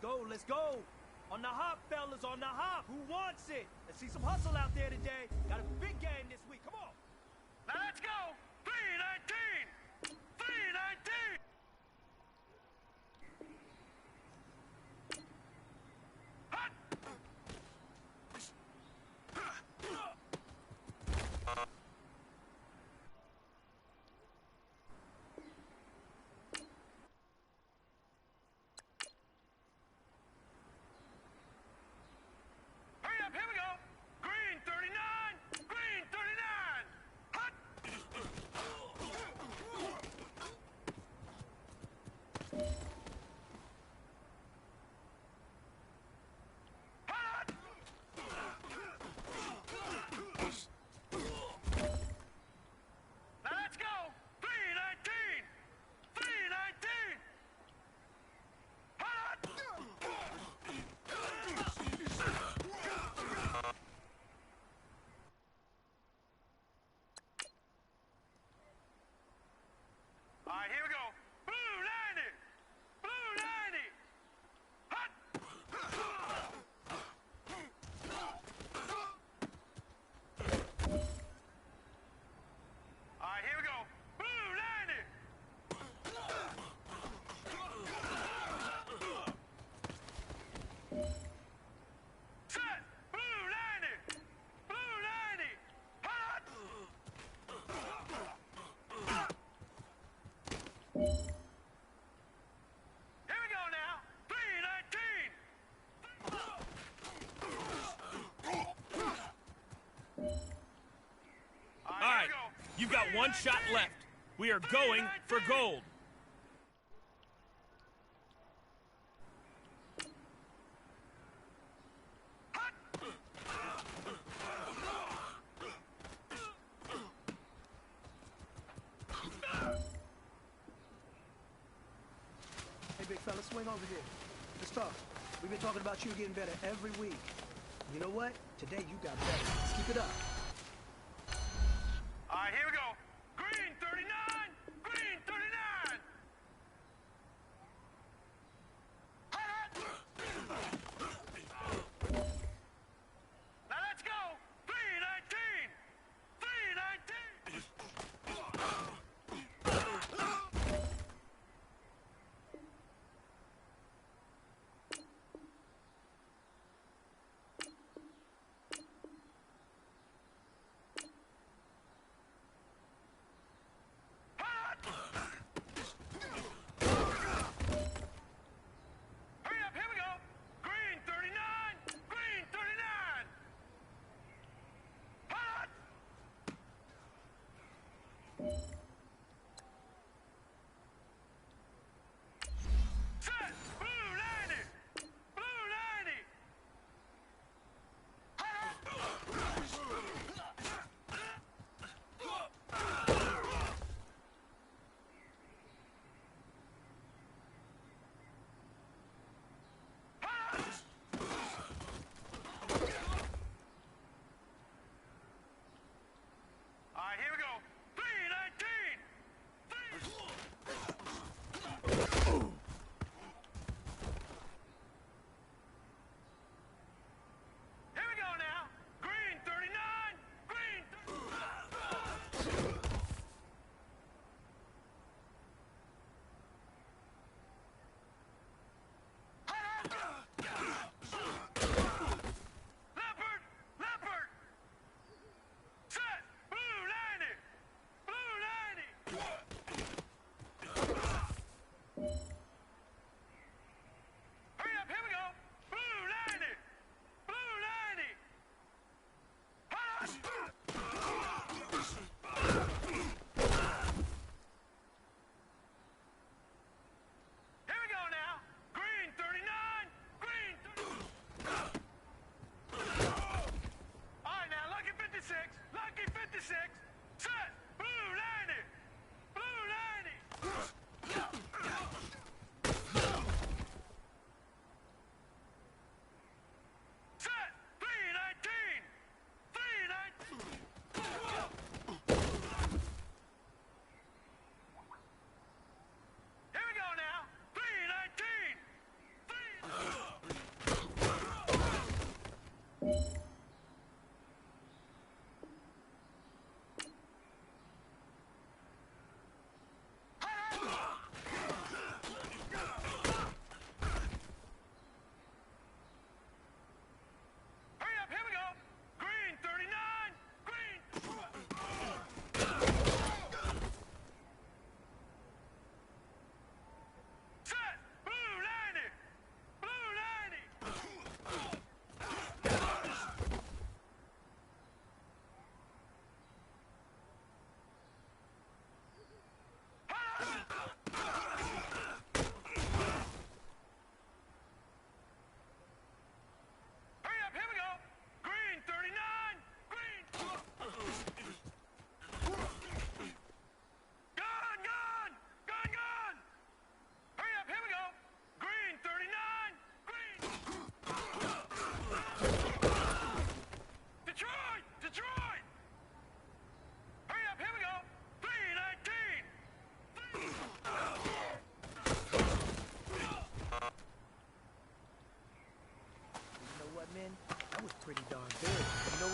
go, let's go. On the hop, fellas, on the hop. Who wants it? Let's see some hustle out there today. Got a big game this week. Come on. Now let's go. 319. 319. Here we go. Green 39. Green 39. Hot. Hot. Now let's go. 319. 319. Hot. All right, here we go. Blue 90. Blue 90. Hot. All right, here we go. Blue 90. Set. Blue 90. Blue 90. Hot. Here we go now. 319. All right, you've got one shot left. We are going for gold. Hey, big fella, swing over here. Let's talk. We've been talking about you getting better every week. You know what? Today you got better. Let's keep it up. All right, here we go. Green 39. Green 39. Hot. Now let's go. 319. 319.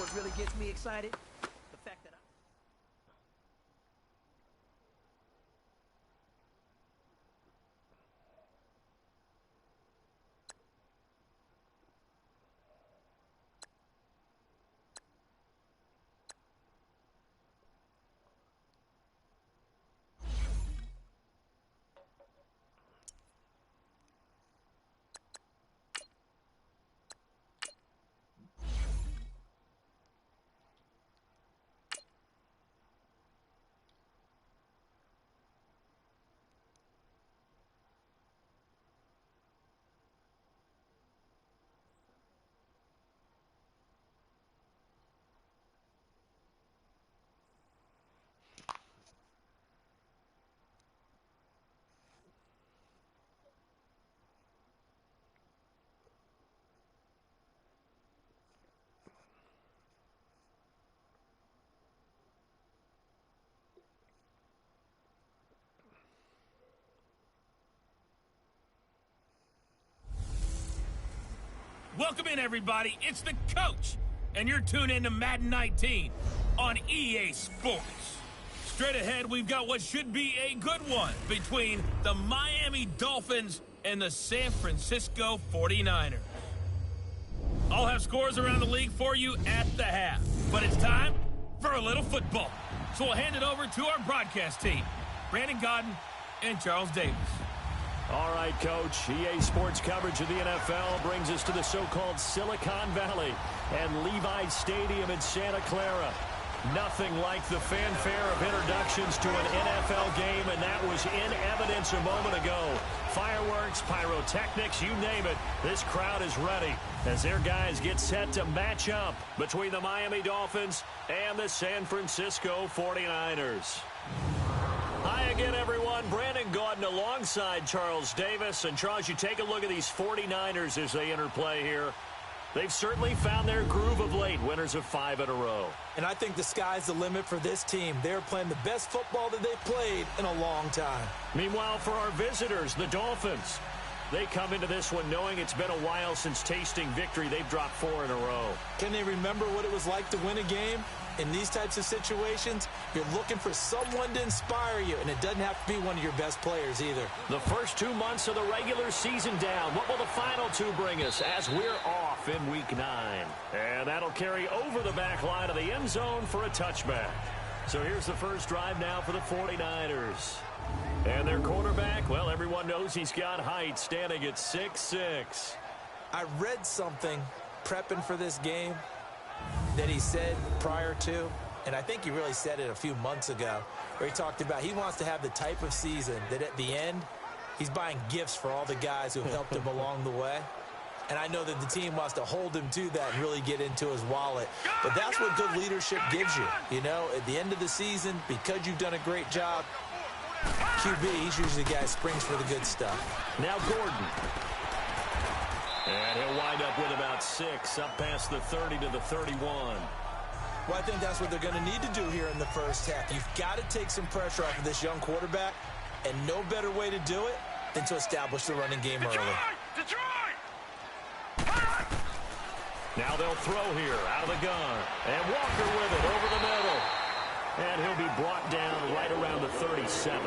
what really gets me excited? The fact that Welcome in, everybody. It's the coach, and you're tuned in to Madden 19 on EA Sports. Straight ahead, we've got what should be a good one between the Miami Dolphins and the San Francisco 49ers. I'll have scores around the league for you at the half, but it's time for a little football. So we'll hand it over to our broadcast team, Brandon Godden and Charles Davis. All right, Coach. EA Sports coverage of the NFL brings us to the so-called Silicon Valley and Levi's Stadium in Santa Clara. Nothing like the fanfare of introductions to an NFL game, and that was in evidence a moment ago. Fireworks, pyrotechnics, you name it. This crowd is ready as their guys get set to match up between the Miami Dolphins and the San Francisco 49ers. Hi again, everyone. Brandon Gaudin alongside Charles Davis. And, Charles, you take a look at these 49ers as they enter play here. They've certainly found their groove of late, winners of 5 in a row. And I think the sky's the limit for this team. They're playing the best football that they've played in a long time. Meanwhile, for our visitors, the Dolphins, they come into this one knowing it's been a while since tasting victory. They've dropped 4 in a row. Can they remember what it was like to win a game? In these types of situations, you're looking for someone to inspire you, and it doesn't have to be one of your best players either. The first 2 months of the regular season down. What will the final 2 bring us as we're off in Week 9? And that'll carry over the back line of the end zone for a touchback. So here's the first drive now for the 49ers. And their quarterback, well, everyone knows he's got height, standing at 6'6". I read something prepping for this game that he said prior to, and I think he really said it a few months ago, where he talked about he wants to have the type of season that at the end, he's buying gifts for all the guys who have helped him along the way. And I know that the team wants to hold him to that and really get into his wallet. But that's what good leadership gives you. You know, at the end of the season, because you've done a great job, QB, he's usually the guy who springs for the good stuff. Now Gordon. And he'll wind up with about 6, up past the 30 to the 31. Well, I think that's what they're going to need to do here in the first half. You've got to take some pressure off of this young quarterback, and no better way to do it than to establish the running game early. Now they'll throw here out of the gun. And Walker with it over the middle. And he'll be brought down right around the 37.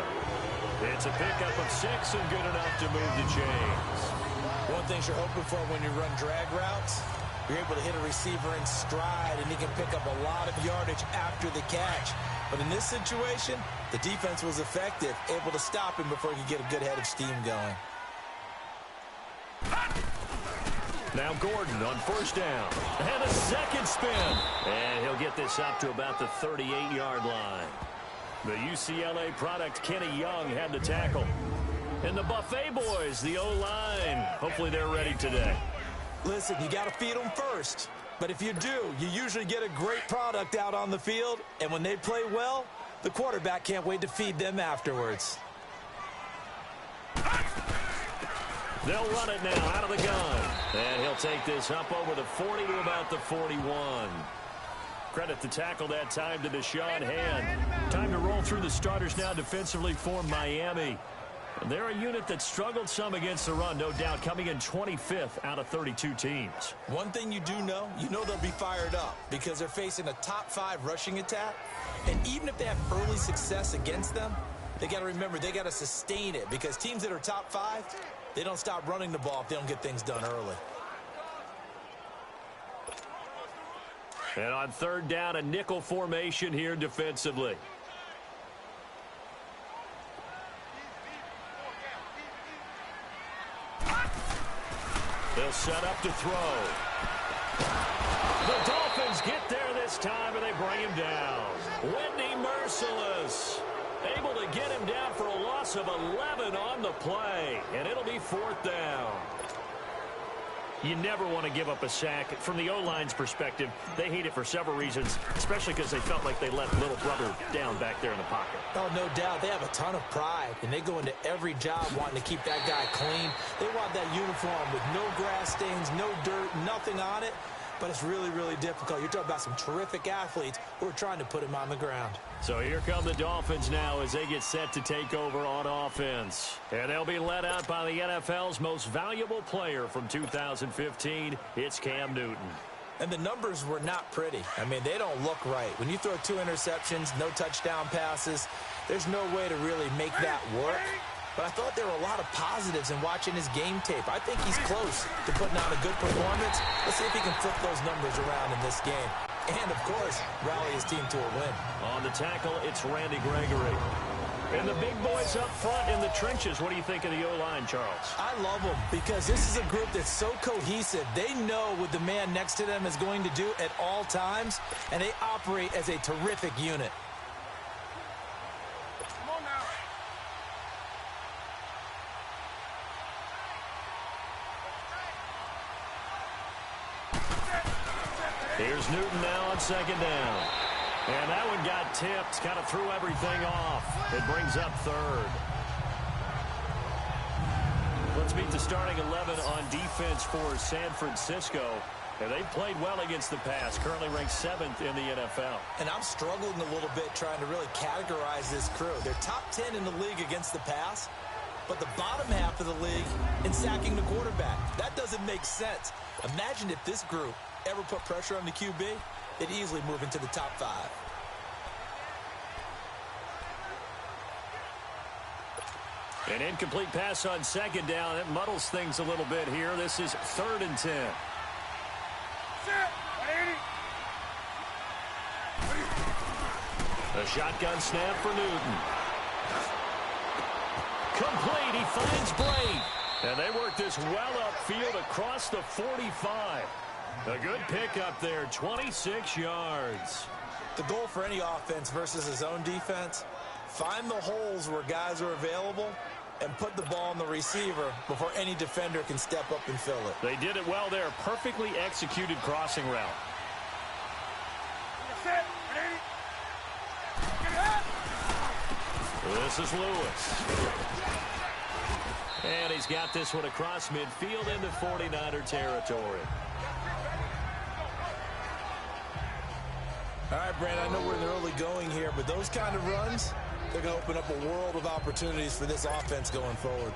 It's a pickup of 6 and good enough to move the chains. One thing you're hoping for when you run drag routes, you're able to hit a receiver in stride, and he can pick up a lot of yardage after the catch. But in this situation, the defense was effective, able to stop him before he could get a good head of steam going. Now Gordon on first down. And a second spin. And he'll get this up to about the 38-yard line. The UCLA product, Kenny Young, had the tackle. And the Buffet boys, the O-line, hopefully they're ready today. Listen, you got to feed them first. But if you do, you usually get a great product out on the field. And when they play well, the quarterback can't wait to feed them afterwards. They'll run it now out of the gun. And he'll take this up over the 40 to about the 41. Credit the tackle that time to Deshaun Hand. Time to roll through the starters now defensively for Miami. They're a unit that struggled some against the run, no doubt, coming in 25th out of 32 teams. One thing you know they'll be fired up because they're facing a top 5 rushing attack. And even if they have early success against them, they got to remember they got to sustain it because teams that are top 5, they don't stop running the ball if they don't get things done early. And on third down, a nickel formation here defensively. They'll set up to throw. The Dolphins get there this time, and they bring him down. Whitney merciless. Able to get him down for a loss of 11 on the play, and it'll be 4th down. You never want to give up a sack. From the O-line's perspective, they hate it for several reasons, especially because they felt like they let little brother down back there in the pocket. Oh, no doubt. They have a ton of pride, and they go into every job wanting to keep that guy clean. They want that uniform with no grass stains, no dirt, nothing on it. But it's really, really difficult. You're talking about some terrific athletes who are trying to put him on the ground. So here come the Dolphins now as they get set to take over on offense. And they'll be led out by the NFL's most valuable player from 2015. It's Cam Newton. And the numbers were not pretty. I mean, they don't look right. When you throw 2 interceptions, no touchdown passes, there's no way to really make that work. But I thought there were a lot of positives in watching his game tape. I think he's close to putting on a good performance. Let's see if he can flip those numbers around in this game. And, of course, rally his team to a win. On the tackle, it's Randy Gregory. And the big boys up front in the trenches. What do you think of the O-line, Charles? I love them because this is a group that's so cohesive. They know what the man next to them is going to do at all times, and they operate as a terrific unit. Here's Newton now on 2nd down. And that one got tipped, kind of threw everything off. It brings up 3rd. Let's meet the starting 11 on defense for San Francisco. And they've played well against the pass, currently ranked 7th in the NFL. And I'm struggling a little bit trying to really categorize this crew. They're top 10 in the league against the pass, but the bottom half of the league in sacking the quarterback. That doesn't make sense. Imagine if this group ever put pressure on the QB, they'd easily move into the top 5. An incomplete pass on 2nd down. It muddles things a little bit here. This is 3rd and 10. A shotgun snap for Newton. Complete. He finds Blake. And they work this well upfield across the 45. A good pickup there, 26 yards. The goal for any offense versus his own defense, find the holes where guys are available and put the ball on the receiver before any defender can step up and fill it. They did it well there. Perfectly executed crossing route. This is Lewis. And he's got this one across midfield into 49er territory. All right, Brandon, I know we're in the early going here, but those kind of runs, they're going to open up a world of opportunities for this offense going forward.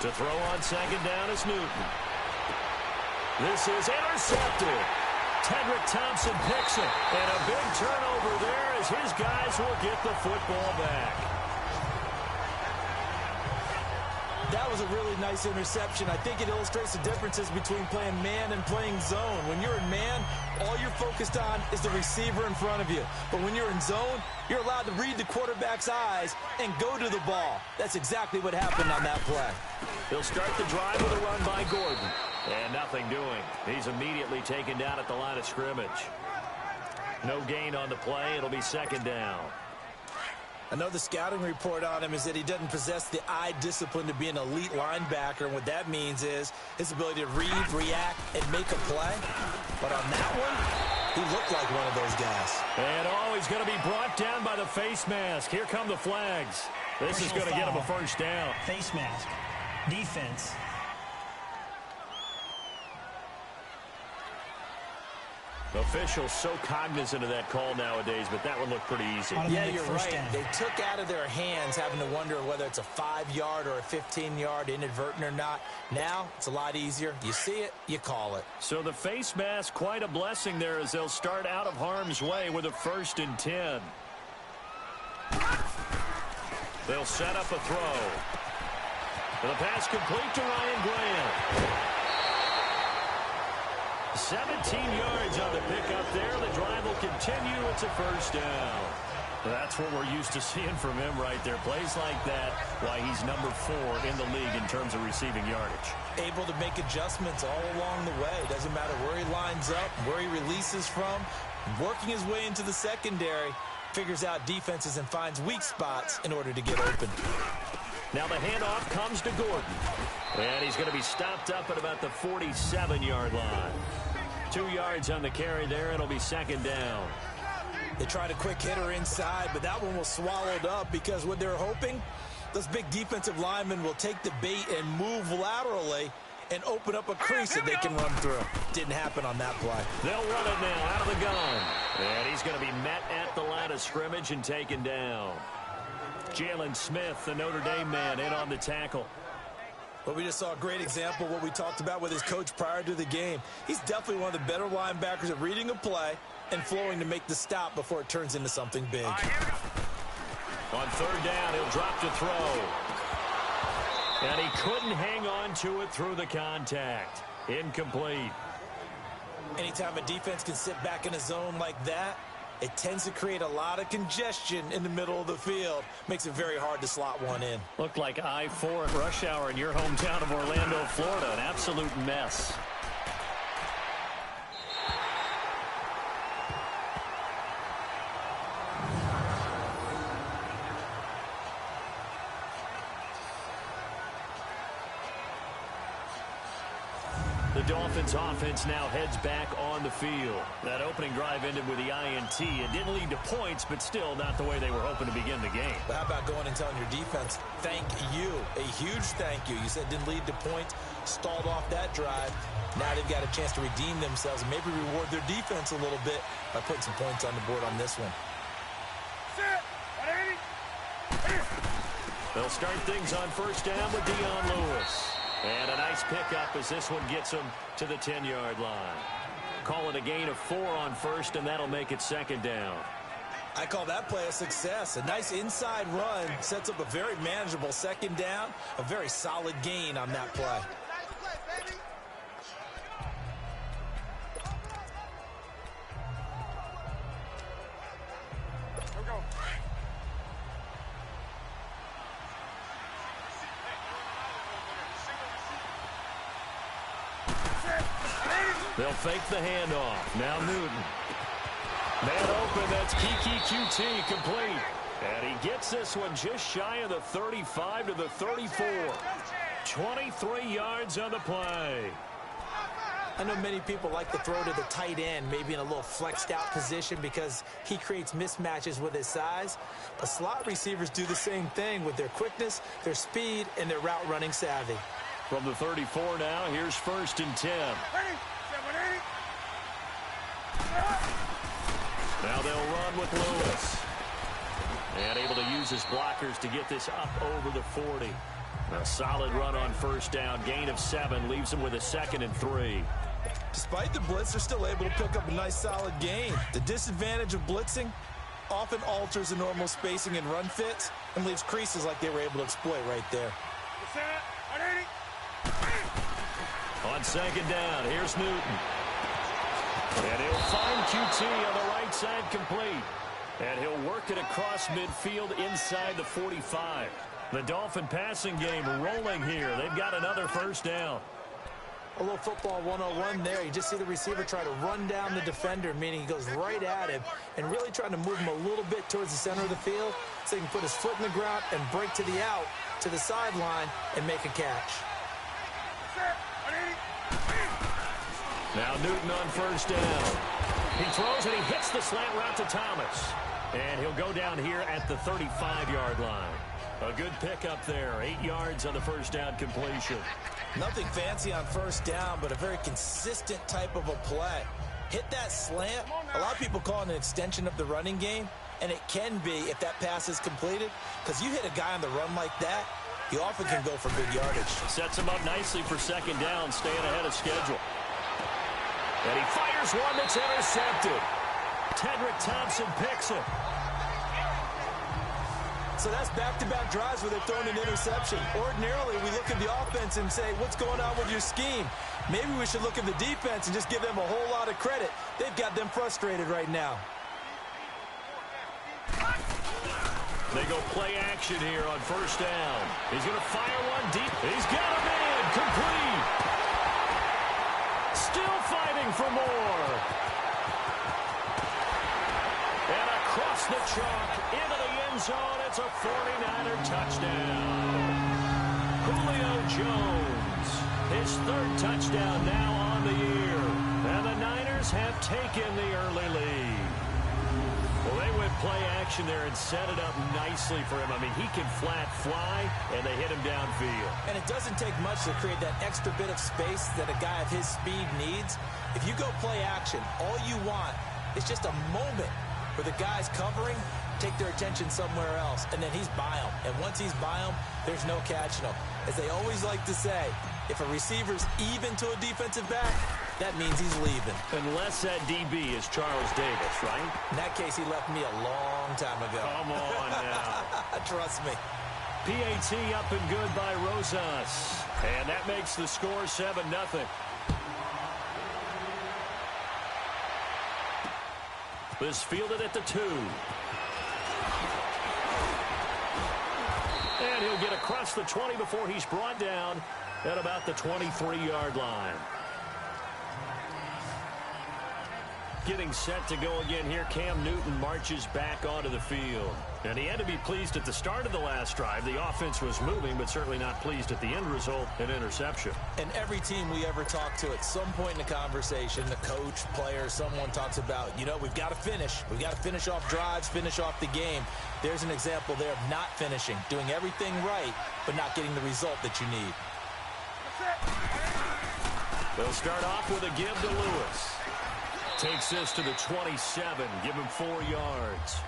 To throw on 2nd down is Newton. This is intercepted. Tedrick Thompson picks it. And a big turnover there as his guys will get the football back. That was a really nice interception. I think it illustrates the differences between playing man and playing zone. When you're in man, all you're focused on is the receiver in front of you. But when you're in zone, you're allowed to read the quarterback's eyes and go to the ball. That's exactly what happened on that play. He'll start the drive with a run by Gordon. And nothing doing. He's immediately taken down at the line of scrimmage. No gain on the play. It'll be 2nd down. I know the scouting report on him is that he doesn't possess the eye discipline to be an elite linebacker. And what that means is his ability to read, react, and make a play. But on that one, he looked like one of those guys. And he's going to be brought down by the face mask. Here come the flags. This is going to get him a 1st down. Face mask. Defense. Officials so cognizant of that call nowadays, but that one looked pretty easy. Yeah, you're right. They took out of their hands having to wonder whether it's a 5-yard or a 15-yard, inadvertent or not. Now, it's a lot easier. You see it, you call it. So the face mask, quite a blessing there as they'll start out of harm's way with a 1st and 10. They'll set up a throw. The pass complete to Ryan Graham. 17 yards on the pickup there. The drive will continue. It's a 1st down. That's what we're used to seeing from him right there. Plays like that, why he's number 4 in the league in terms of receiving yardage. Able to make adjustments all along the way. Doesn't matter where he lines up, where he releases from. Working his way into the secondary. Figures out defenses and finds weak spots in order to get open. Now the handoff comes to Gordon. And he's going to be stopped up at about the 47-yard line. 2 yards on the carry there. It'll be 2nd down. They tried a quick hitter inside, but that one was swallowed up because what they're hoping, those big defensive linemen will take the bait and move laterally and open up a crease that they can run through. Didn't happen on that play. They'll run it now out of the gun. And he's going to be met at the line of scrimmage and taken down. Jalen Smith, the Notre Dame man, in on the tackle. But we just saw a great example of what we talked about with his coach prior to the game. He's definitely one of the better linebackers at reading a play and flowing to make the stop before it turns into something big. On 3rd down, he'll drop to throw. And he couldn't hang on to it through the contact. Incomplete. Anytime a defense can sit back in a zone like that, it tends to create a lot of congestion in the middle of the field. Makes it very hard to slot one in. Looked like I-4 at rush hour in your hometown of Orlando, Florida. An absolute mess. The Dolphins offense now heads back on the field. That opening drive ended with the INT. It didn't lead to points, but still not the way they were hoping to begin the game. But how about going and telling your defense, thank you, a huge thank you. You said didn't lead to points, stalled off that drive. Now they've got a chance to redeem themselves and maybe reward their defense a little bit by putting some points on the board on this one. They'll start things on 1st down with Dion Lewis. And a nice pickup as this one gets him to the 10-yard line. Call it a gain of 4 on 1st, and that'll make it 2nd down. I call that play a success. A nice inside run sets up a very manageable 2nd down. A very solid gain on that play. They'll fake the handoff. Now Newton. Man open, that's Kiki QT complete. And he gets this one just shy of the 35 to the 34. 23 yards on the play. I know many people like to throw to the tight end, maybe in a little flexed out position because he creates mismatches with his size. But slot receivers do the same thing with their quickness, their speed, and their route running savvy. From the 34 now, here's 1st and 10. Now they'll run with Lewis. And able to use his blockers to get this up over the 40. A solid run on 1st down. Gain of 7 leaves him with a 2nd and 3. Despite the blitz, they're still able to pick up a nice solid gain. The disadvantage of blitzing often alters the normal spacing and run fits and leaves creases like they were able to exploit right there. On 2nd down, here's Newton. And he'll find QT on the right side complete. And he'll work it across midfield inside the 45. The Dolphin passing game rolling here. They've got another 1st down. A little football 101 there. You just see the receiver try to run down the defender, meaning he goes right at him and really trying to move him a little bit towards the center of the field so he can put his foot in the ground and break to the out, to the sideline, and make a catch. Now Newton on 1st down. He throws and he hits the slant route to Thomas. And he'll go down here at the 35-yard line. A good pickup there. 8 yards on the first down completion. Nothing fancy on first down, but a very consistent type of a play. Hit that slant. A lot of people call it an extension of the running game, and it can be if that pass is completed, because you hit a guy on the run like that, he often can go for big yardage. Sets him up nicely for second down, staying ahead of schedule. And he fires one that's intercepted. Tedrick Thompson picks it. So that's back-to-back drives where they've thrown an interception. Ordinarily, we look at the offense and say, what's going on with your scheme? Maybe we should look at the defense and just give them a whole lot of credit. They've got them frustrated right now. They go play action here on first down. He's going to fire one deep. He's got a man. Complete. Still fighting for more. And across the chalk into the end zone. It's a 49er touchdown. Julio Jones, his third touchdown now on the year. And the Niners have taken the early lead. Well, they went play action there and set it up nicely for him. I mean, he can flat fly, and they hit him downfield. And it doesn't take much to create that extra bit of space that a guy of his speed needs. If you go play action, all you want is just a moment where the guy's covering, take their attention somewhere else, and then he's by him. And once he's by him, there's no catching him. As they always like to say, if a receiver's even to a defensive back, that means he's leaving. Unless that DB is Charles Davis, right? In that case, he left me a long time ago. Come on now. Trust me. PAT up and good by Rosas. And that makes the score 7-0. This fielded at the 2. And he'll get across the 20 before he's brought down at about the 23-yard line. Getting set to go again here, Cam Newton marches back onto the field. And he had to be pleased at the start of the last drive. The offense was moving, but certainly not pleased at the end result, an interception. And every team we ever talk to at some point in the conversation, the coach, player, someone talks about, you know, we've got to finish. We've got to finish off drives, finish off the game. There's an example there of not finishing, doing everything right, but not getting the result that you need. They'll start off with a give to Lewis. Takes this to the 27, give him 4 yards.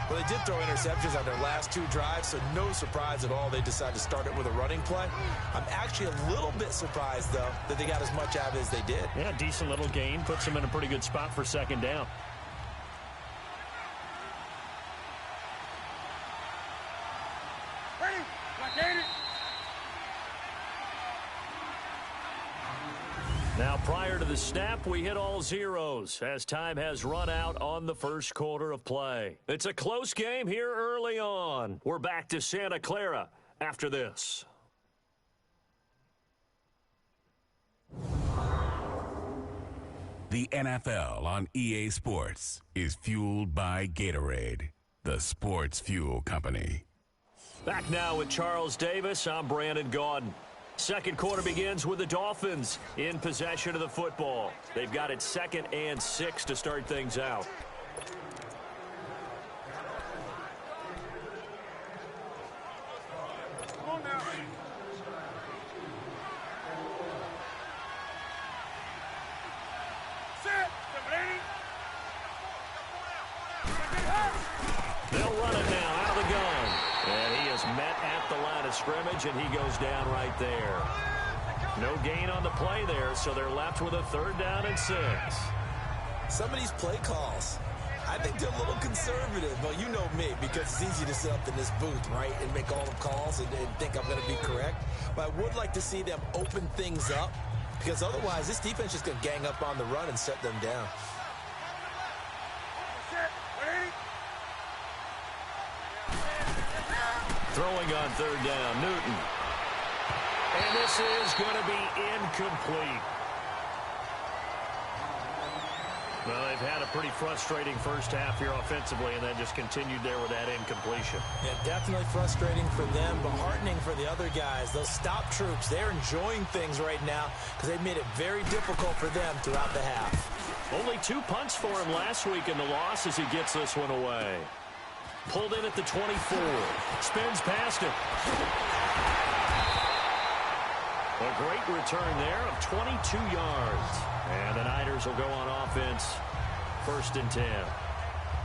Well, they did throw interceptions on their last 2 drives, so no surprise at all they decided to start it with a running play. I'm actually a little bit surprised, though, that they got as much out of it as they did. Yeah, decent little gain. Puts them in a pretty good spot for second down. Ready? Blockade it. Now, prior to the snap, we hit all zeros as time has run out on the first quarter of play. It's a close game here early on. We're back to Santa Clara after this. The NFL on EA Sports is fueled by Gatorade, the sports fuel company. Back now with Charles Davis. I'm Brandon Gaudin. Second quarter begins with the Dolphins in possession of the football. They've got it 2nd and 6 to start things out. Come on now. Set. Ready? They'll run it now out of the gun. And he is met at the line of scrimmage, and he goes down right there. No gain on the play there, so they're left with a 3rd down and 6. Some of these play calls, I think they're a little conservative. Well, you know me, because it's easy to sit up in this booth, right, and make all the calls and think I'm going to be correct. But I would like to see them open things up, because otherwise this defense is going to gang up on the run and shut them down. Set. Ready? Throwing on 3rd down, Newton. And this is going to be incomplete. Well, they've had a pretty frustrating first half here offensively, and then just continued there with that incompletion. Yeah, definitely frustrating for them, but heartening for the other guys. Those stop troops, they're enjoying things right now because they've made it very difficult for them throughout the half. Only 2 punts for him last week in the loss as he gets this one away. Pulled in at the 24. Spins past it. A great return there of 22 yards. And the Niners will go on offense. 1st and 10.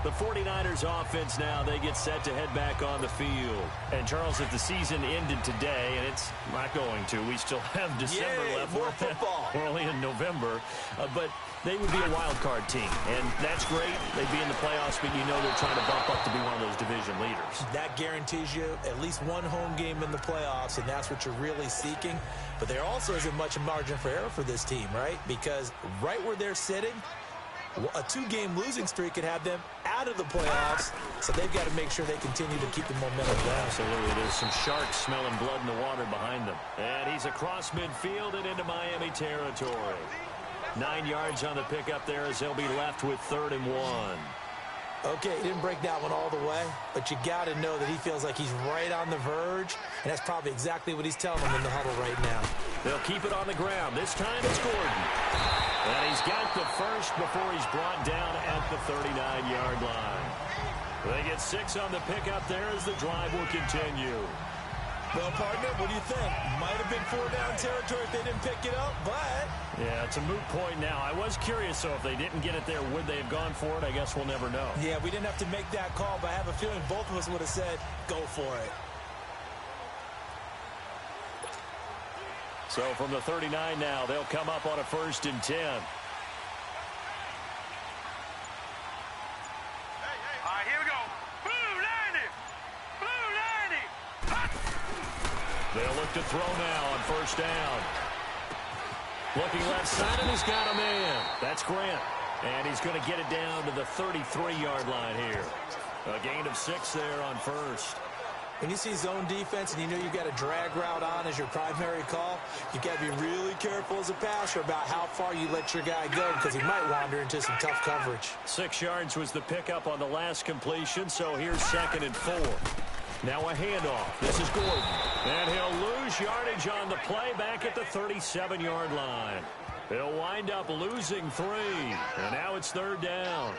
The 49ers offense now, they get set to head back on the field. And, Charles, if the season ended today, and it's not going to, we still have December left. More football. We're only in November. But they would be a wild card team. And that's great. They'd be in the playoffs, but you know they're trying to bump up to be one of those division leaders. That guarantees you at least one home game in the playoffs, and that's what you're really seeking. But there also isn't much margin for error for this team, right? Because right where they're sitting, a 2-game losing streak could have them out of the playoffs, so they've got to make sure they continue to keep the momentum going. Absolutely. There's some sharks smelling blood in the water behind them. And he's across midfield and into Miami territory. 9 yards on the pickup there as they'll be left with 3rd and 1. Okay, he didn't break that one all the way, but you got to know that he feels like he's right on the verge, and that's probably exactly what he's telling them in the huddle right now. They'll keep it on the ground. This time it's Gordon. And he's got the first before he's brought down at the 39-yard line. They get 6 on the pickup there as the drive will continue. Well, partner, what do you think? Might have been 4-down territory if they didn't pick it up, but... Yeah, it's a moot point now. I was curious, so if they didn't get it there, would they have gone for it? I guess we'll never know. Yeah, we didn't have to make that call, but I have a feeling both of us would have said, go for it. So from the 39 now, they'll come up on a 1st and 10. All right, here we go. Blue 90. Blue 90. They'll look to throw now on 1st down. Looking left side, and he's got a man. That's Grant. And he's going to get it down to the 33-yard line here. A gain of 6 there on 1st. When you see zone defense and you know you've got a drag route on as your primary call, you've got to be really careful as a passer about how far you let your guy go because he might wander into some tough coverage. 6 yards was the pickup on the last completion, so here's 2nd and 4. Now a handoff. This is Gordon. And he'll lose yardage on the play back at the 37-yard line. He'll wind up losing 3. And now it's 3rd down.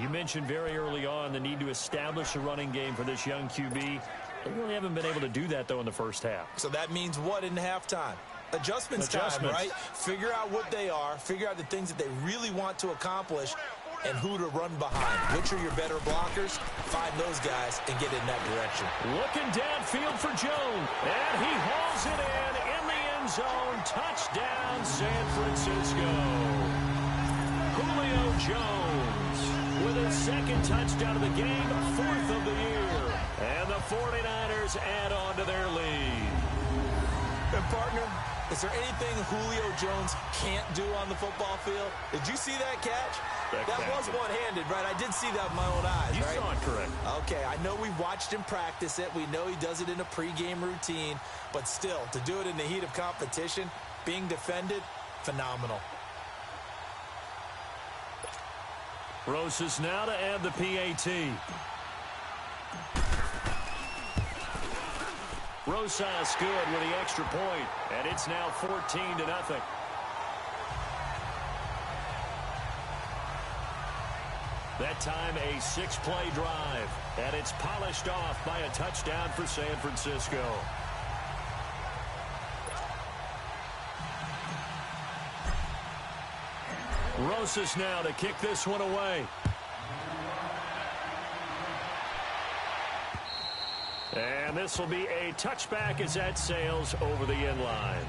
You mentioned very early on the need to establish a running game for this young QB. They really haven't been able to do that, though, in the first half. So that means what in halftime? Adjustments time, right? Figure out what they are. Figure out the things that they really want to accomplish and who to run behind. Which are your better blockers? Find those guys and get in that direction. Looking downfield for Jones. And he hauls it in the end zone. Touchdown, San Francisco. Julio Jones with his 2nd touchdown of the game, 4th of the year. And the 49ers add on to their lead. And partner, is there anything Julio Jones can't do on the football field? Did you see that catch? That was one-handed, right? I did see that with my own eyes, you right? You saw it correct. Okay, I know we watched him practice it. We know he does it in a pregame routine. But still, to do it in the heat of competition, being defended, phenomenal. Rosas now to add the PAT. Rosas good with the extra point, and it's now 14-0. That time a 6-play drive, and it's polished off by a touchdown for San Francisco. Rosas now to kick this one away. And this will be a touchback as that sails over the end line.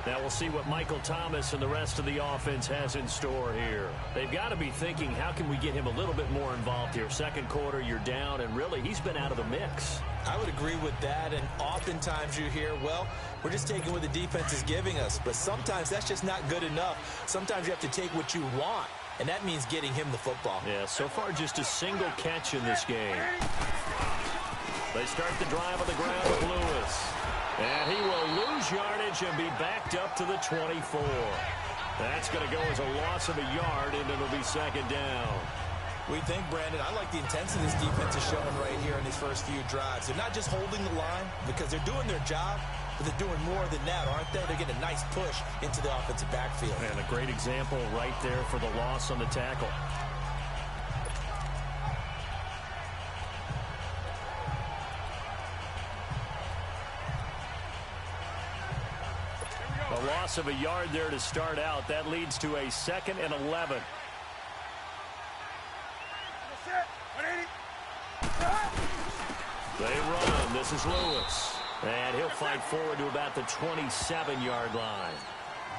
Now we'll see what Michael Thomas and the rest of the offense has in store here. They've got to be thinking, how can we get him a little bit more involved here? 2nd quarter, you're down, and really, he's been out of the mix. I would agree with that, and oftentimes you hear, well, we're just taking what the defense is giving us. But sometimes that's just not good enough. Sometimes you have to take what you want, and that means getting him the football. Yeah, so far just a single catch in this game. They start the drive on the ground with Lewis. And he will lose yardage and be backed up to the 24. That's going to go as a loss of a yard, and it'll be 2nd down. We think, Brandon, I like the intensity this defense is showing right here in these first few drives. They're not just holding the line because they're doing their job, but they're doing more than that, aren't they? They're getting a nice push into the offensive backfield. And a great example right there for the loss on the tackle. loss of a yard there to start out. That leads to a 2nd and 11. They run. This is Lewis. And he'll fight forward to about the 27-yard line.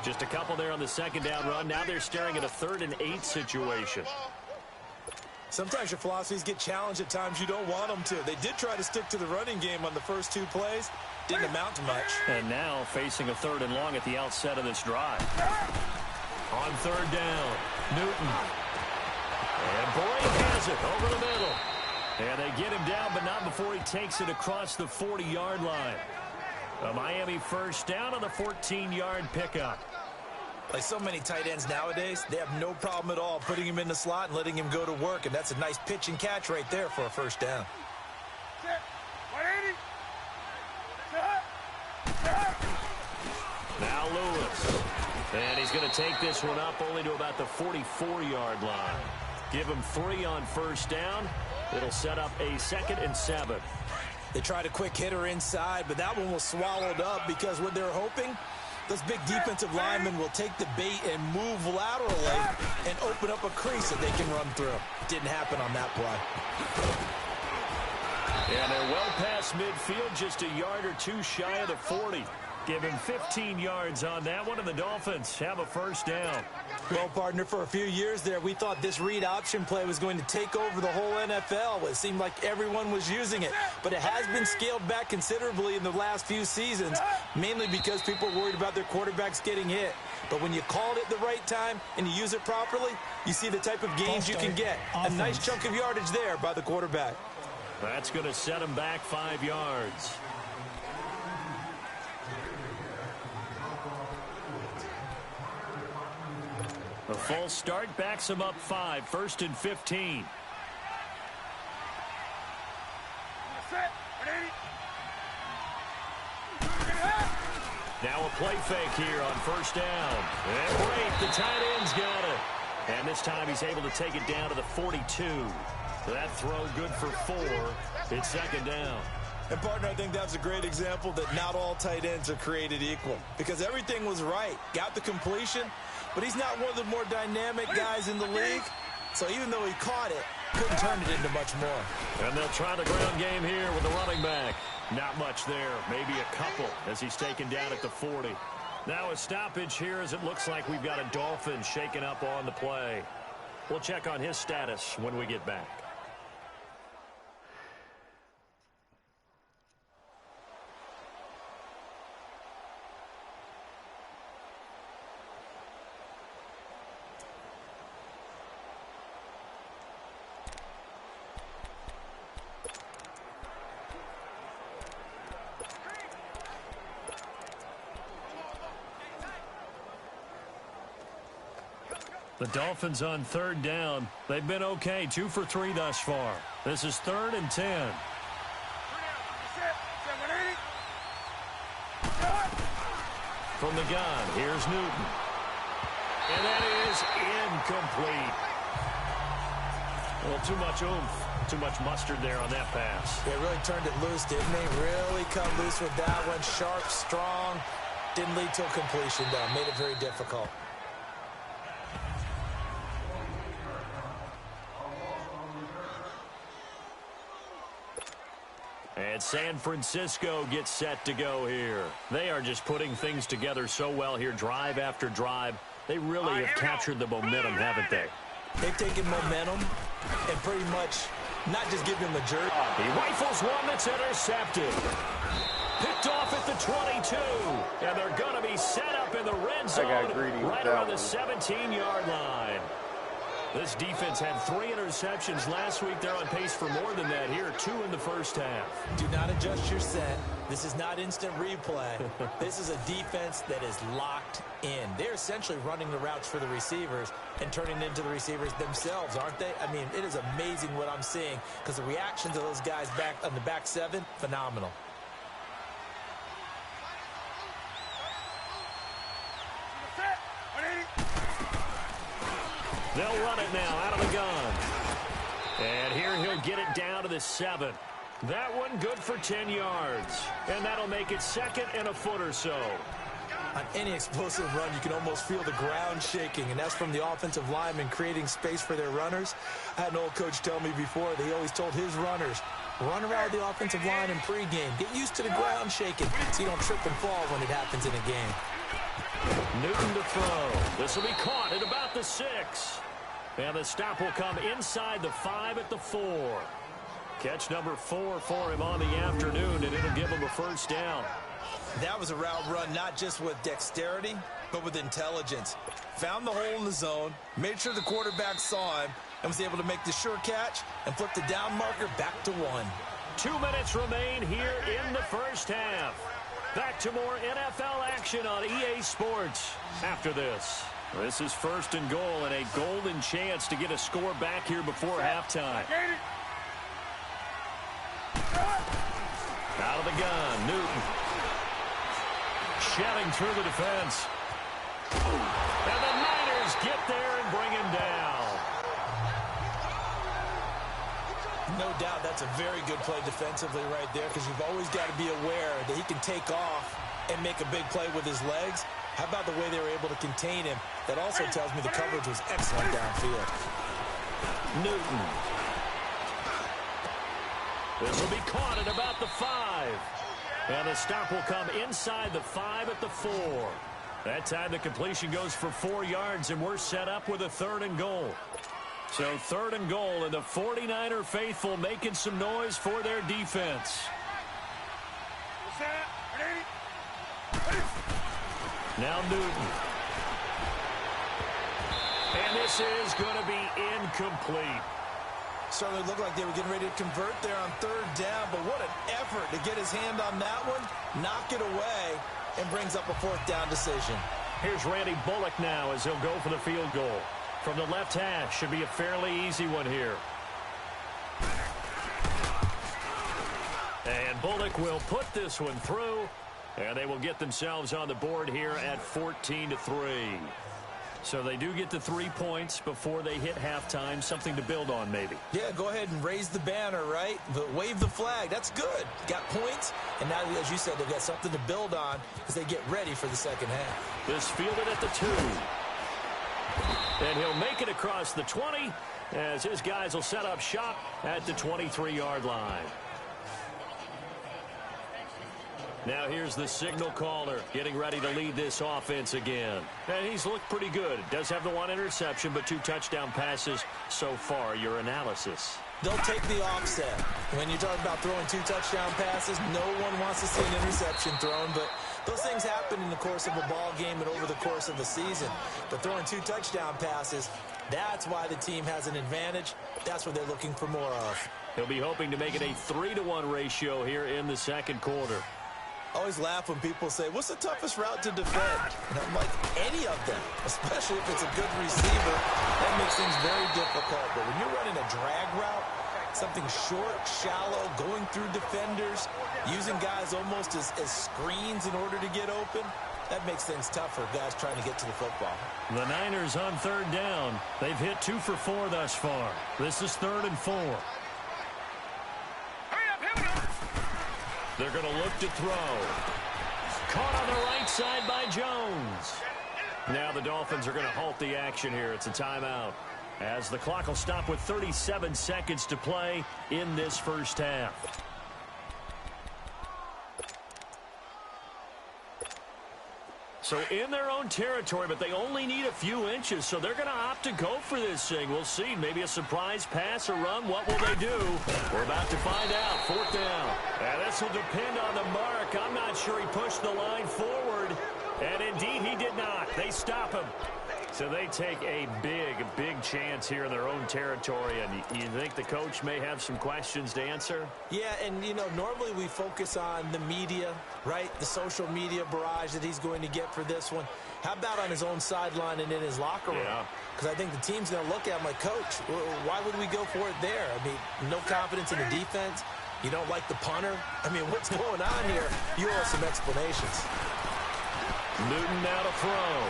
Just a couple there on the 2nd down run. Now they're staring at a 3rd and 8 situation. Sometimes your philosophies get challenged at times you don't want them to. They did try to stick to the running game on the first 2 plays. Didn't amount to much. And now facing a 3rd and long at the outset of this drive. On 3rd down, Newton. And Blake has it over the middle. And they get him down, but not before he takes it across the 40-yard line. A Miami 1st down on the 14-yard pickup. Like so many tight ends nowadays, they have no problem at all putting him in the slot and letting him go to work. And that's a nice pitch and catch right there for a 1st down. Now Lewis. And he's going to take this one up only to about the 44-yard line. Give him 3 on 1st down. It'll set up a 2nd and 7. They tried a quick hitter inside, but that one was swallowed up because what they're hoping, those big defensive linemen will take the bait and move laterally and open up a crease that they can run through. Didn't happen on that play. And they're well past midfield, just a yard or 2 shy of the 40. Give him 15 yards on that one, and the Dolphins have a 1st down. Well, partner, for a few years there, we thought this read option play was going to take over the whole NFL. It seemed like everyone was using it, but it has been scaled back considerably in the last few seasons, mainly because people are worried about their quarterbacks getting hit. But when you called it the right time and you use it properly, you see the type of gains you can get. A nice chunk of yardage there by the quarterback. That's going to set him back 5 yards. A false start backs him up 5, 1st and 15. Now a play fake here on 1st down. And great, the tight end's got it. And this time he's able to take it down to the 42. That throw good for 4. It's 2nd down. And, partner, I think that's a great example that not all tight ends are created equal. Because everything was right. Got the completion, but he's not one of the more dynamic guys in the league. So even though he caught it, couldn't turn it into much more. And they'll try the ground game here with the running back. Not much there, maybe a couple as he's taken down at the 40. Now a stoppage here as it looks like we've got a Dolphin shaken up on the play. We'll check on his status when we get back. The Dolphins on 3rd down. They've been okay, 2 for 3 thus far. This is 3rd and 10. From the gun, here's Newton. And that is incomplete. Well, too much oomph, too much mustard there on that pass. They really turned it loose, didn't they? Really cut loose with that one. Sharp, strong. Didn't lead to a completion, though. Made it very difficult. And San Francisco gets set to go here. They are just putting things together so well here, drive after drive. They really have captured the momentum, haven't they? They've taken momentum and pretty much not just given him a jerk. He rifles one that's intercepted. Picked off at the 22. And they're going to be set up in the red zone right around the 17-yard line. This defense had 3 interceptions last week. They're on pace for more than that here, 2 in the first half. Do not adjust your set. This is not instant replay. This is a defense that is locked in. They're essentially running the routes for the receivers and turning into the receivers themselves, aren't they? I mean, it is amazing what I'm seeing because the reactions of those guys back on the back 7, phenomenal. They'll run it now out of the gun. And here he'll get it down to the 7. That one good for 10 yards. And that'll make it 2nd and a foot or so. On any explosive run, you can almost feel the ground shaking, and that's from the offensive linemen creating space for their runners. I had an old coach tell me before that he always told his runners, run around the offensive line in pregame. Get used to the ground shaking so you don't trip and fall when it happens in a game. Newton to throw. This will be caught at about the 6. And the stop will come inside the 5 at the 4. Catch number 4 for him on the afternoon, and it'll give him a first down. That was a route run not just with dexterity, but with intelligence. Found the hole in the zone, made sure the quarterback saw him, and was able to make the sure catch and flip the down marker back to 1. 2 minutes remain here in the first half. Back to more NFL action on EA Sports after this. This is 1st and goal and a golden chance to get a score back here before halftime. Out of the gun, Newton. Shelling through the defense. And the Niners get there and bring him down. No doubt that's a very good play defensively right there, because you've always got to be aware that he can take off and make a big play with his legs. How about the way they were able to contain him? That also tells me the coverage was excellent downfield. Newton. This will be caught at about the 5. And the stop will come inside the 5 at the 4. That time the completion goes for 4 yards, and we're set up with a 3rd and goal. So 3rd and goal, and the 49er faithful making some noise for their defense. Now Newton. And this is going to be incomplete. Certainly looked like they were getting ready to convert there on 3rd down, but what an effort to get his hand on that one, knock it away, and brings up a 4th down decision. Here's Randy Bullock now as he'll go for the field goal. From the left hash, should be a fairly easy one here. And Bullock will put this one through, and they will get themselves on the board here at 14-3. So they do get the 3 points before they hit halftime, something to build on maybe. Yeah, go ahead and raise the banner, right? But wave the flag. That's good. Got points, and now, as you said, they've got something to build on as they get ready for the second half. This fielded at the 2. And he'll make it across the 20 as his guys will set up shop at the 23-yard line. Now here's the signal caller getting ready to lead this offense again. And he's looked pretty good. Does have the 1 interception, but 2 touchdown passes so far. Your analysis. They'll take the offset. When you talk about throwing 2 touchdown passes, no one wants to see an interception thrown, but those things happen in the course of a ball game and over the course of the season. But throwing 2 touchdown passes, that's why the team has an advantage. That's what they're looking for more of. He'll be hoping to make it a 3-to-1 ratio here in the second quarter. I always laugh when people say, what's the toughest route to defend? And I'm like, any of them, especially if it's a good receiver. That makes things very difficult. But when you're running a drag route, something short, shallow, going through defenders, using guys almost as screens in order to get open, that makes things tough for guys trying to get to the football. The Niners on 3rd down. They've hit 2 for 4 thus far. This is 3rd and 4. They're going to look to throw. Caught on the right side by Jones. Now the Dolphins are going to halt the action here. It's a timeout, as the clock will stop with 37 seconds to play in this first half. So in their own territory, but they only need a few inches, so they're going to opt to go for this thing. We'll see. Maybe a surprise pass or run. What will they do? We're about to find out. 4th down. And this will depend on the mark. I'm not sure he pushed the line forward. And indeed, he did not. They stop him. So they take a big chance here in their own territory. And you think the coach may have some questions to answer? Yeah, and, you know, normally we focus on the media, right? The social media barrage that he's going to get for this one. How about on his own sideline and in his locker room? Because I think the team's going to look at him like, Coach, why would we go for it there? I mean, no confidence in the defense. You don't like the punter? I mean, what's going on here? You owe some explanations. Newton now to throw.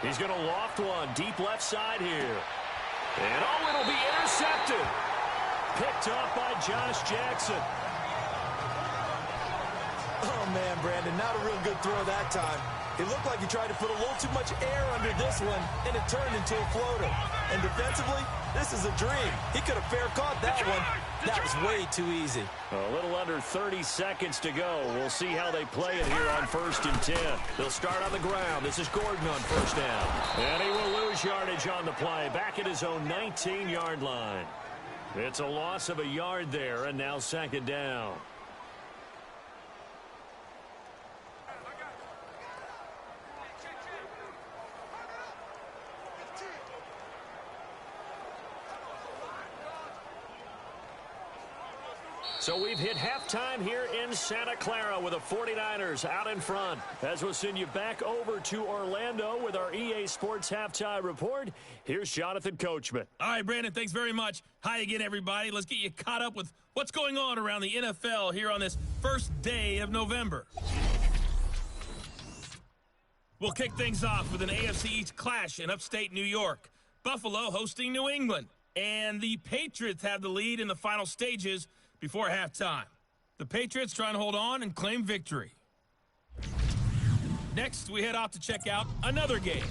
He's going to loft one deep left side here. And oh, it'll be intercepted. Picked off by Josh Jackson. Oh, man, Brandon, not a real good throw that time. It looked like he tried to put a little too much air under this one, and it turned into a floater. And defensively, this is a dream. He could have fair caught that one. That was way too easy. A little under 30 seconds to go. We'll see how they play it here on 1st and 10. They'll start on the ground. This is Gordon on 1st down. And he will lose yardage on the play, back at his own 19-yard line. It's a loss of a yard there, and now 2nd down. So we've hit halftime here in Santa Clara with the 49ers out in front. As we'll send you back over to Orlando with our EA Sports Halftime Report, here's Jonathan Coachman. All right, Brandon, thanks very much. Hi again, everybody. Let's get you caught up with what's going on around the NFL here on this first day of November. We'll kick things off with an AFC East clash in upstate New York. Buffalo hosting New England. And the Patriots have the lead in the final stages before halftime. The Patriots trying to hold on and claim victory. Next, we head off to check out another game.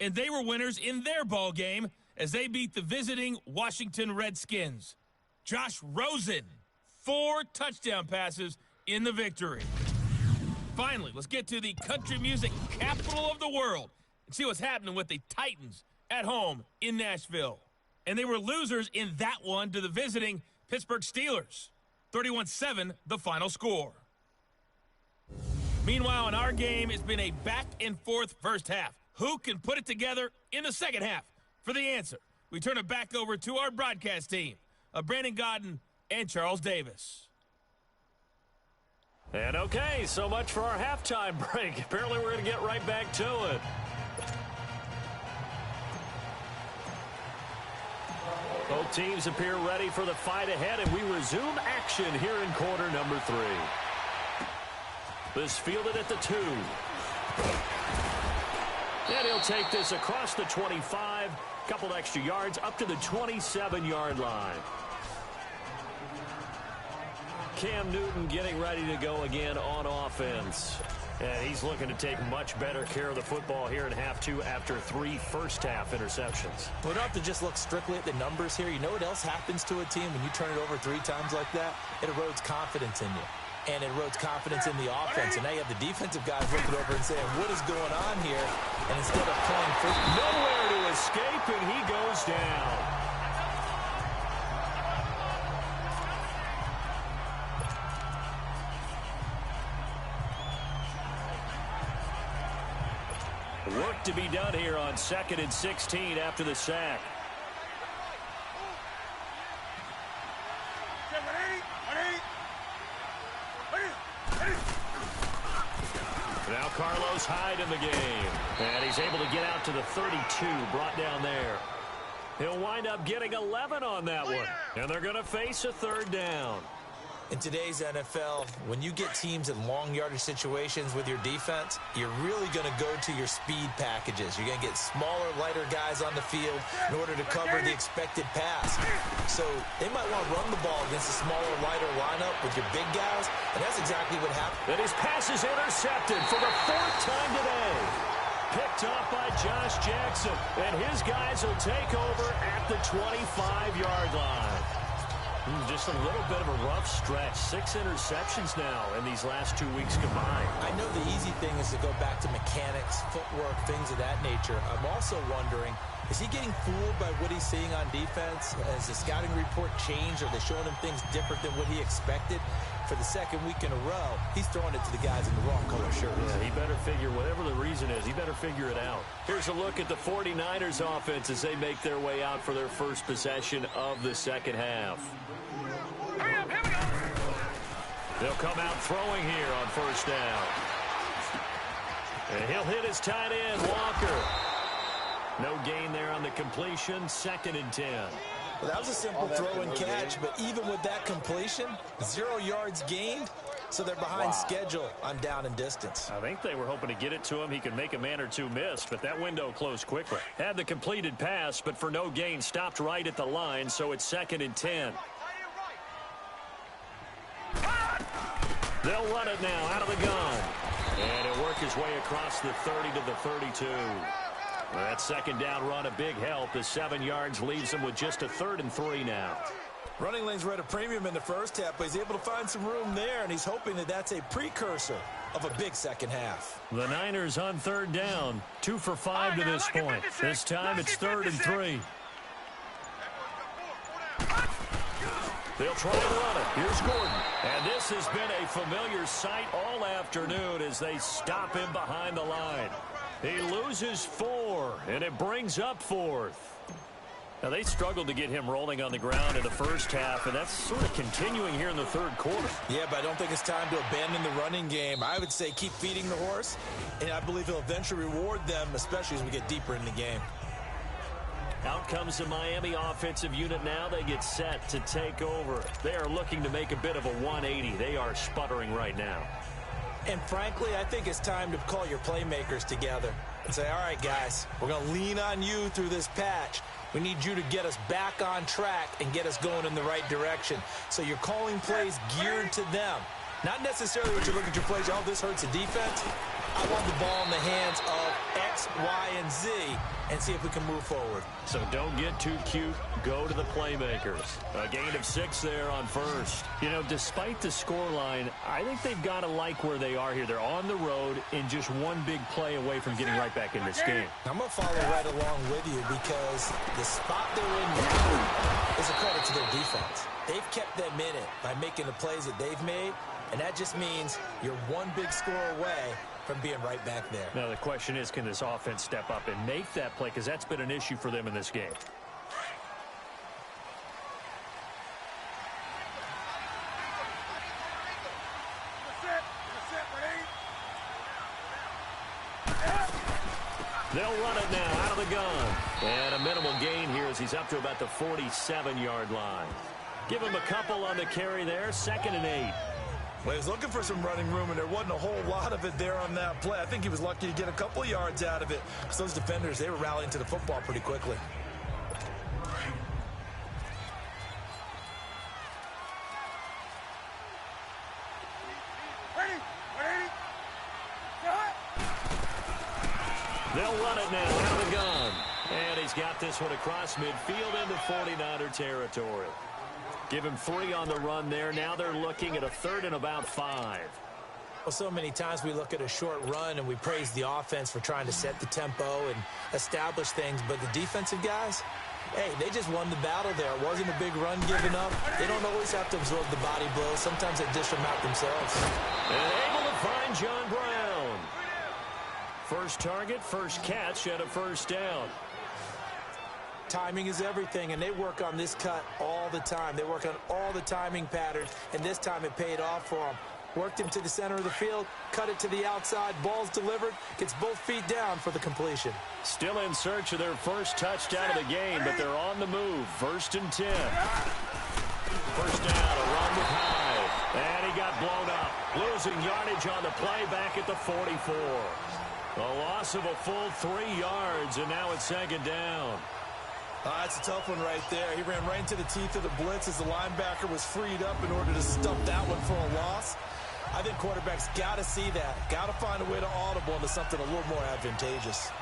And they were winners in their ball game as they beat the visiting Washington Redskins. Josh Rosen, 4 touchdown passes in the victory. Finally, let's get to the country music capital of the world and see what's happening with the Titans at home in Nashville. And they were losers in that one to the visiting Pittsburgh Steelers. 31-7, the final score. Meanwhile, in our game, it's been a back-and-forth first half. Who can put it together in the second half? For the answer, we turn it back over to our broadcast team of Brandon Godden and Charles Davis. And okay, so much for our halftime break. Apparently we're going to get right back to it. Both teams appear ready for the fight ahead, and we resume action here in quarter number 3. This fielded at the 2. And he'll take this across the 25, couple extra yards up to the 27-yard line. Cam Newton getting ready to go again on offense. And he's looking to take much better care of the football here in half 2 after 3 first-half interceptions. We don't have to just look strictly at the numbers here. You know what else happens to a team when you turn it over 3 times like that? It erodes confidence in you. And it erodes confidence in the offense. And now you have the defensive guys looking over and saying, what is going on here? And instead of playing first, nowhere to escape, and he goes down. Work to be done here on 2nd and 16 after the sack. Now Carlos Hyde in the game. And he's able to get out to the 32, brought down there. He'll wind up getting 11 on that one. And they're going to face a 3rd down. In today's NFL, when you get teams in long yardage situations with your defense, you're really going to go to your speed packages. You're going to get smaller, lighter guys on the field in order to cover the expected pass. So they might want to run the ball against a smaller, lighter lineup with your big guys, and that's exactly what happened. And his pass is intercepted for the 4th time today. Picked off by Josh Jackson, and his guys will take over at the 25-yard line. Just a little bit of a rough stretch. 6 interceptions now in these last 2 weeks combined. I know the easy thing is to go back to mechanics, footwork, things of that nature. I'm also wondering, is he getting fooled by what he's seeing on defense? Has the scouting report changed? Are they showing him things different than what he expected? For the 2nd week in a row, he's throwing it to the guys in the wrong color shirts. Yeah, he better figure, whatever the reason is, he better figure it out. Here's a look at the 49ers offense as they make their way out for their first possession of the second half. Hurry up, here we go. They'll come out throwing here on 1st down. And he'll hit his tight end, Walker. No gain there on the completion, 2nd and 10. Well, that was a simple throw and catch, but even with that completion, 0 yards gained, so they're behind schedule on down and distance. I think they were hoping to get it to him. He could make a man or 2 miss, but that window closed quickly. Had the completed pass, but for no gain, stopped right at the line, so it's 2nd and 10. They'll run it now out of the gun. And it'll work his way across the 30 to the 32. That second down run, a big help. The 7 yards leaves him with just a 3rd and 3 now. Running lanes were at a premium in the first half, but he's able to find some room there, and he's hoping that that's a precursor of a big second half. The Niners on 3rd down, 2 for 5 to this point. This time it's 3rd and 3. They'll try and run it. Here's Gordon. And this has been a familiar sight all afternoon as they stop him behind the line. He loses 4, and it brings up 4th. Now, they struggled to get him rolling on the ground in the first half, and that's sort of continuing here in the 3rd quarter. Yeah, but I don't think it's time to abandon the running game. I would say keep feeding the horse, and I believe he'll eventually reward them, especially as we get deeper in the game. Out comes the Miami offensive unit now. They get set to take over. They are looking to make a bit of a 180. They are sputtering right now. And frankly, I think it's time to call your playmakers together and say, all right, guys, we're going to lean on you through this patch. We need you to get us back on track and get us going in the right direction. So you're calling plays geared to them. Not necessarily what you're looking at your plays, oh, this hurts the defense. I want the ball in the hands of X, Y, and Z and see if we can move forward. So don't get too cute. Go to the playmakers. A gain of 6 there on 1st. You know, despite the scoreline, I think they've got to like where they are here. They're on the road and just one big play away from getting right back in this game. I'm going to follow right along with you because the spot they're in now is a credit to their defense. They've kept them in it by making the plays that they've made, and that just means you're one big score away from being right back there. Now, the question is, can this offense step up and make that play? Because that's been an issue for them in this game. They'll run it now out of the gun. And a minimal gain here as he's up to about the 47-yard line. Give him a couple on the carry there. 2nd and 8. Well, he was looking for some running room, and there wasn't a whole lot of it there on that play. I think he was lucky to get a couple of yards out of it. Because those defenders, they were rallying to the football pretty quickly. They'll run it now out of the gun. And he's got this one across midfield into 49er territory. Give him 3 on the run there. Now they're looking at a 3rd and about 5. Well, so many times we look at a short run and we praise the offense for trying to set the tempo and establish things. But the defensive guys, hey, they just won the battle there. It wasn't a big run given up. They don't always have to absorb the body blows. Sometimes they dish them out themselves. And able to find John Brown. First target, first catch at a 1st down. Timing is everything, and they work on this cut all the time. They work on all the timing patterns, and this time it paid off for them. Worked him to the center of the field, cut it to the outside, ball's delivered, gets both feet down for the completion. Still in search of their first touchdown of the game, but they're on the move. 1st and 10. First down, a run with Hyde. And he got blown up. Losing yardage on the play back at the 44. A loss of a full 3 yards, and now it's 2nd down. That's a tough one right there. He ran right into the teeth of the blitz as the linebacker was freed up in order to stump that one for a loss. I think quarterbacks got to see that. Got to find a way to audible into something a little more advantageous.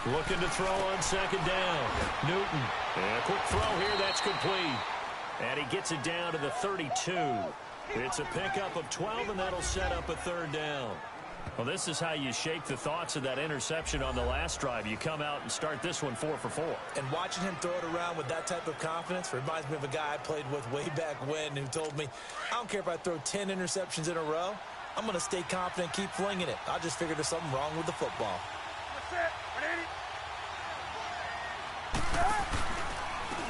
Looking to throw on 2nd down. Newton. And a quick throw here. That's complete. And he gets it down to the 32. It's a pickup of 12, and that'll set up a 3rd down. Well, this is how you shake the thoughts of that interception on the last drive. You come out and start this one 4 for 4. And watching him throw it around with that type of confidence reminds me of a guy I played with way back when who told me, I don't care if I throw 10 interceptions in a row. I'm going to stay confident, keep flinging it. I just figured there's something wrong with the football.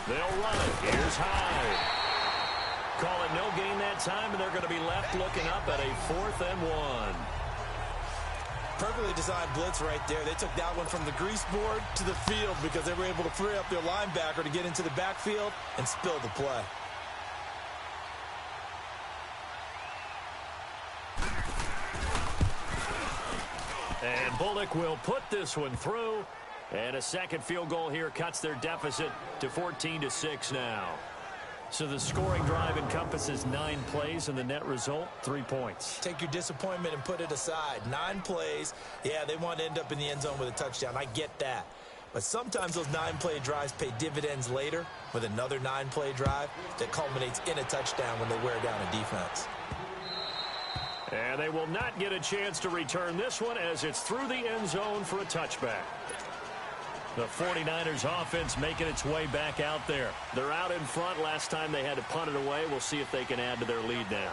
They'll run it. Here's Hyde. Call it no gain that time, and they're going to be left looking up at a 4th and 1. Perfectly designed blitz right there. They took that one from the grease board to the field because they were able to free up their linebacker to get into the backfield and spill the play. And Bullock will put this one through. And a second field goal here cuts their deficit to 14-6 now. So the scoring drive encompasses 9 plays, and the net result, 3 points. Take your disappointment and put it aside. 9 plays. Yeah, they want to end up in the end zone with a touchdown. I get that. But sometimes those 9-play drives pay dividends later with another 9-play drive that culminates in a touchdown when they wear down a defense. And they will not get a chance to return this one as it's through the end zone for a touchback. The 49ers offense making its way back out there. They're out in front. Last time they had to punt it away. We'll see if they can add to their lead now.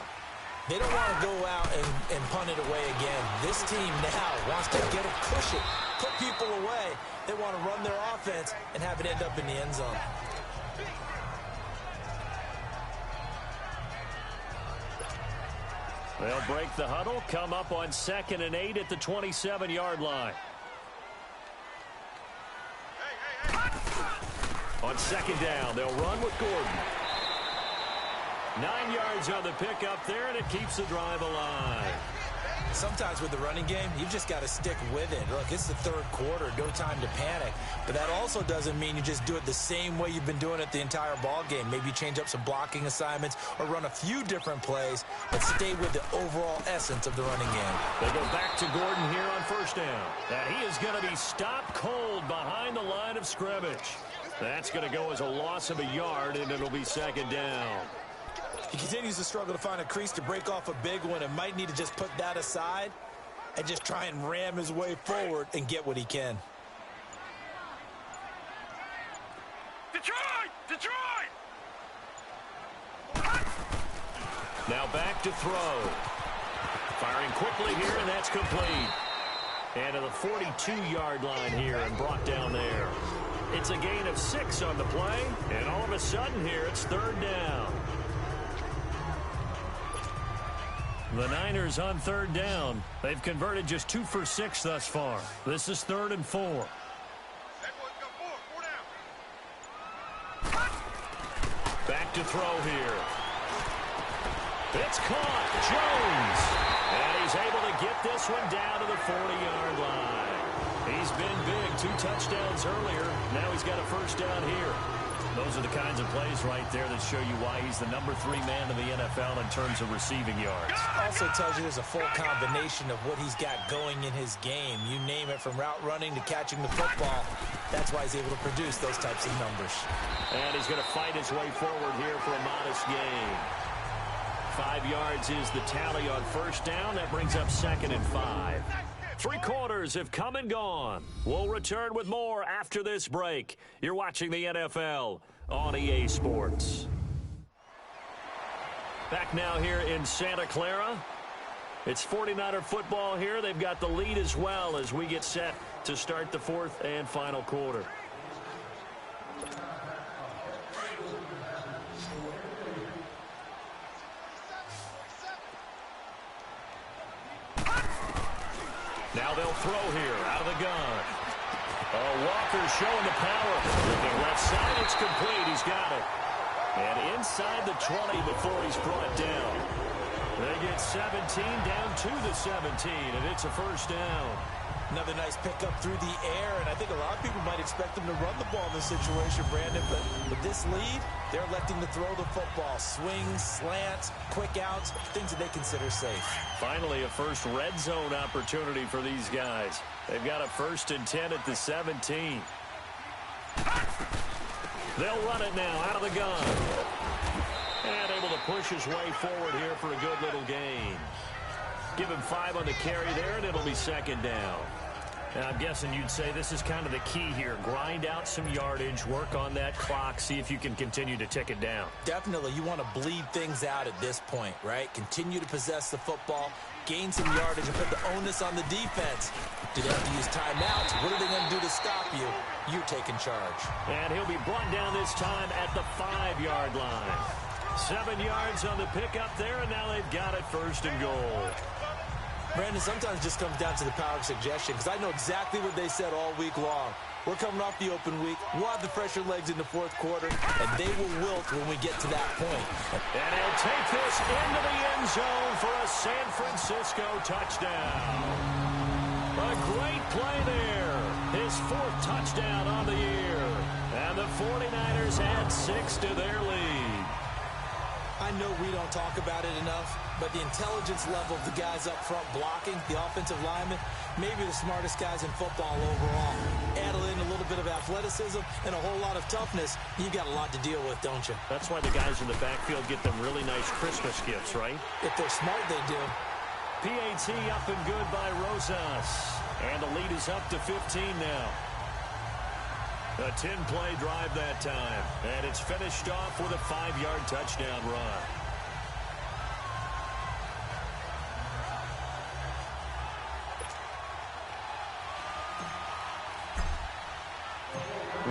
They don't want to go out and punt it away again. This team now wants to get a cushion, put people away. They want to run their offense and have it end up in the end zone. They'll break the huddle, come up on 2nd and 8 at the 27-yard line. On 2nd down, they'll run with Gordon. 9 yards on the pickup there, and it keeps the drive alive. Sometimes with the running game, you've just got to stick with it. Look, it's the 3rd quarter, no time to panic. But that also doesn't mean you just do it the same way you've been doing it the entire ball game. Maybe you change up some blocking assignments or run a few different plays, but stay with the overall essence of the running game. They go back to Gordon here on 1st down. And he is going to be stopped cold behind the line of scrimmage. That's going to go as a loss of a yard, and it'll be 2nd down. He continues to struggle to find a crease to break off a big one and might need to just put that aside and just try and ram his way forward and get what he can. Detroit! Detroit! Now back to throw. Firing quickly here, and that's complete. And to the 42-yard line here and brought down there. It's a gain of 6 on the play, and all of a sudden here it's 3rd down. The Niners on 3rd down. They've converted just 2 for 6 thus far. This is 3rd and 4. Back to throw here. It's caught. Jones. And he's able to get this one down to the 40-yard line. He's been big. 2 touchdowns earlier. Now he's got a 1st down here. Those are the kinds of plays right there that show you why he's the number 3 man in the NFL in terms of receiving yards. Also tells you there's a full combination of what he's got going in his game. You name it, from route running to catching the football. That's why he's able to produce those types of numbers. And he's going to fight his way forward here for a modest gain. 5 yards is the tally on 1st down. That brings up 2nd and 5. 3 quarters have come and gone. We'll return with more after this break. You're watching the NFL on EA Sports. Back now here in Santa Clara. It's 49er football here. They've got the lead as well as we get set to start the 4th and final quarter. Now they'll throw here out of the gun. Oh, Walker showing the power. Looking left side, it's complete. He's got it. And inside the 20 before he's brought down. They get 17 down to the 17, and it's a 1st down. Another nice pickup through the air, and I think a lot of people might expect them to run the ball in this situation, Brandon, but with this lead, they're electing to throw the football. Swings, slants, quick outs, things that they consider safe. Finally, a first red zone opportunity for these guys. They've got a 1st and 10 at the 17. They'll run it now out of the gun. And able to push his way forward here for a good little gain. Give him 5 on the carry there, and it'll be 2nd down. And I'm guessing you'd say this is kind of the key here. Grind out some yardage, work on that clock, see if you can continue to tick it down. Definitely. You want to bleed things out at this point, right? Continue to possess the football, gain some yardage, and put the onus on the defense. Do they have to use timeouts? What are they going to do to stop you? You're taking charge. And he'll be brought down this time at the 5-yard line. 7 yards on the pickup there, and now they've got it 1st and goal. Brandon, sometimes it just comes down to the power of suggestion, because I know exactly what they said all week long. We're coming off the open week. We'll have the fresher legs in the 4th quarter, and they will wilt when we get to that point. And he'll take this into the end zone for a San Francisco touchdown. A great play there. His 4th touchdown on the year. And the 49ers add 6 to their lead. I know we don't talk about it enough, but the intelligence level of the guys up front blocking, the offensive linemen, maybe the smartest guys in football overall. Add in a little bit of athleticism and a whole lot of toughness, you got a lot to deal with, don't you? That's why the guys in the backfield get them really nice Christmas gifts, right? If they're smart, they do. PAT up and good by Rosas. And the lead is up to 15 now. A 10-play drive that time. And it's finished off with a 5-yard touchdown run.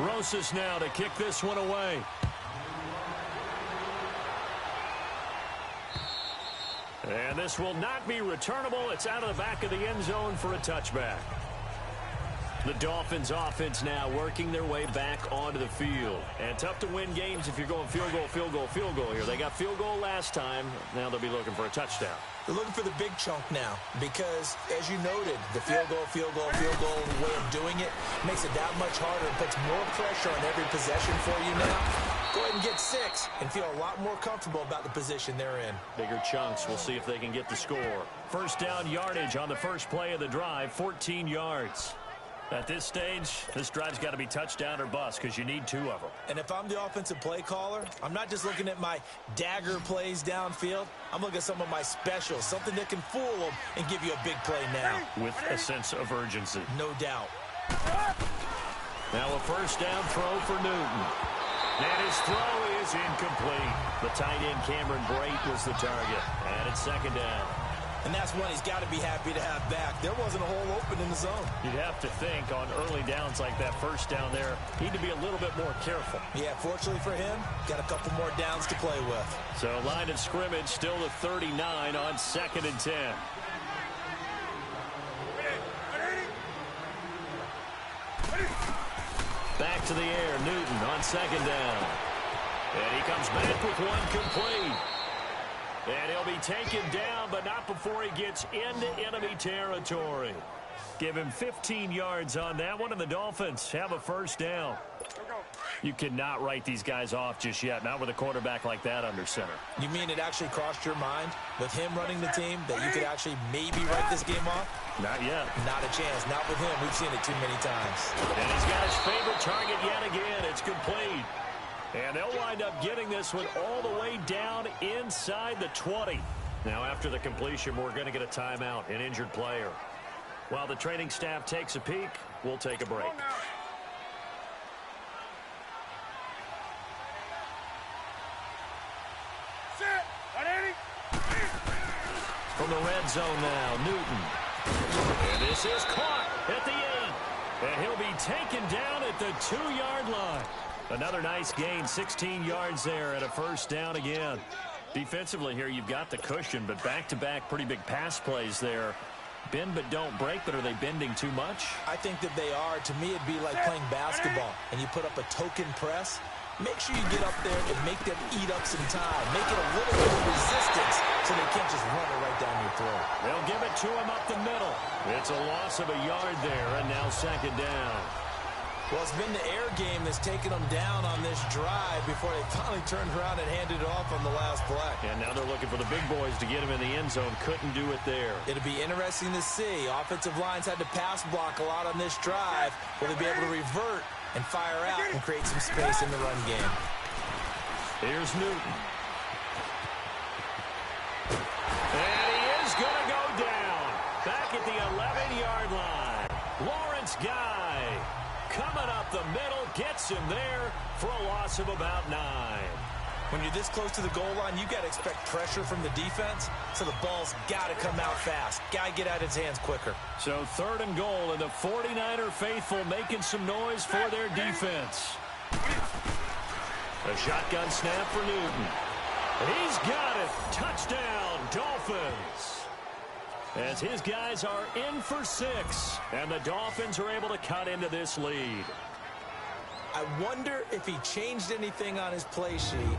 Rosas now to kick this one away. And this will not be returnable. It's out of the back of the end zone for a touchback. The Dolphins offense now working their way back onto the field. And tough to win games if you're going field goal, field goal, field goal here. They got field goal last time. Now they'll be looking for a touchdown. They're looking for the big chunk now because, as you noted, the field goal way of doing it makes it that much harder and puts more pressure on every possession for you now. Go ahead and get 6 and feel a lot more comfortable about the position they're in. Bigger chunks. We'll see if they can get the score. First down yardage on the first play of the drive, 14 yards. At this stage, this drive's got to be touchdown or bust because you need 2 of them. And if I'm the offensive play caller, I'm not just looking at my dagger plays downfield. I'm looking at some of my specials, something that can fool them and give you a big play now. With a sense of urgency. No doubt. Now a first down throw for Newton. And his throw is incomplete. The tight end Cameron Brate was the target. And it's second down. And that's one he's got to be happy to have back. There wasn't a hole open in the zone. You'd have to think on early downs like that first down there, need to be a little bit more careful. Yeah, fortunately for him, got a couple more downs to play with. So line of scrimmage still to 39 on 2nd and 10. Back to the air, Newton on 2nd down. And he comes back with one complete. And he'll be taken down, but not before he gets into enemy territory. Give him 15 yards on that one, and the Dolphins have a first down. You cannot write these guys off just yet, not with a quarterback like that under center. You mean it actually crossed your mind with him running the team that you could actually maybe write this game off? Not yet. Not a chance. Not with him. We've seen it too many times. And he's got his favorite target yet again. It's complete. And they'll wind up getting this one all the way down inside the 20. Now, after the completion, we're going to get a timeout, an injured player. While the training staff takes a peek, we'll take a break. From the red zone now, Newton. And this is caught at the 8. And he'll be taken down at the 2-yard line. Another nice gain, 16 yards there and a first down again. Defensively here, you've got the cushion, but back-to-back pretty big pass plays there. Bend but don't break, but are they bending too much? I think that they are. To me, it'd be like playing basketball, and you put up a token press. Make sure you get up there and make them eat up some time. Make it a little bit of resistance so they can't just run it right down your throat. They'll give it to him up the middle. It's a loss of a yard there, and now second down. Well, it's been the air game that's taken them down on this drive before they finally turned around and handed it off on the last play. And now they're looking for the big boys to get him in the end zone. Couldn't do it there. It'll be interesting to see. Offensive lines had to pass block a lot on this drive. Will they be able to revert and fire out and create some space in the run game? Here's Newton. And he is going to go down. Back at the 11-yard line. Lawrence Guy coming up the middle, gets him there for a loss of about 9. When you're this close to the goal line, you got to expect pressure from the defense, so the ball's got to come out fast. Got to get out of his hands quicker. So 3rd and goal, and the 49er faithful making some noise for their defense. A shotgun snap for Newton. And he's got it. Touchdown, Dolphins. As his guys are in for 6, and the Dolphins are able to cut into this lead. I wonder if he changed anything on his play sheet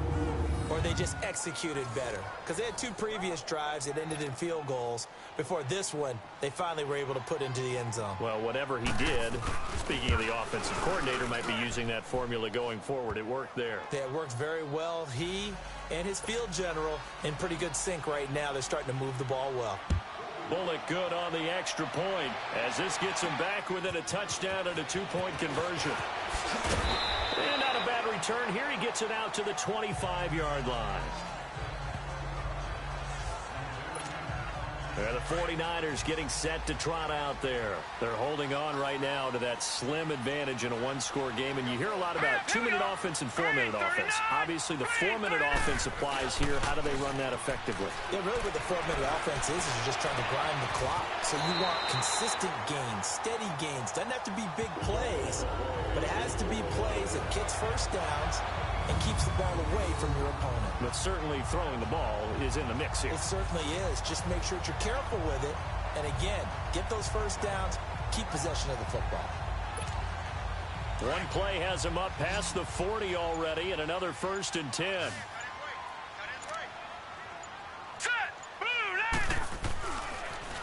or they just executed better? Because they had 2 previous drives that ended in field goals. Before this one, they finally were able to put into the end zone. Well, whatever he did, speaking of the offensive coordinator, might be using that formula going forward. It worked there. Yeah, it worked very well. He and his field general in pretty good sync right now. They're starting to move the ball well. Bullock good on the extra point as this gets him back within a touchdown and a 2-point conversion. And not a bad return here. He gets it out to the 25-yard line. The 49ers getting set to trot out there. They're holding on right now to that slim advantage in a 1-score game. And you hear a lot about 2-minute offense and 4-minute offense. Obviously, the 4-minute offense applies here. How do they run that effectively? Yeah, really what the 4-minute offense is you're just trying to grind the clock. So you want consistent gains, steady gains. Doesn't have to be big plays, but it has to be plays that gets first downs and keeps the ball away from your opponent. But certainly throwing the ball is in the mix here. It certainly is. Just make sure that you're careful with it. And again, get those first downs, keep possession of the football. One play has him up past the 40 already, and another 1st and 10.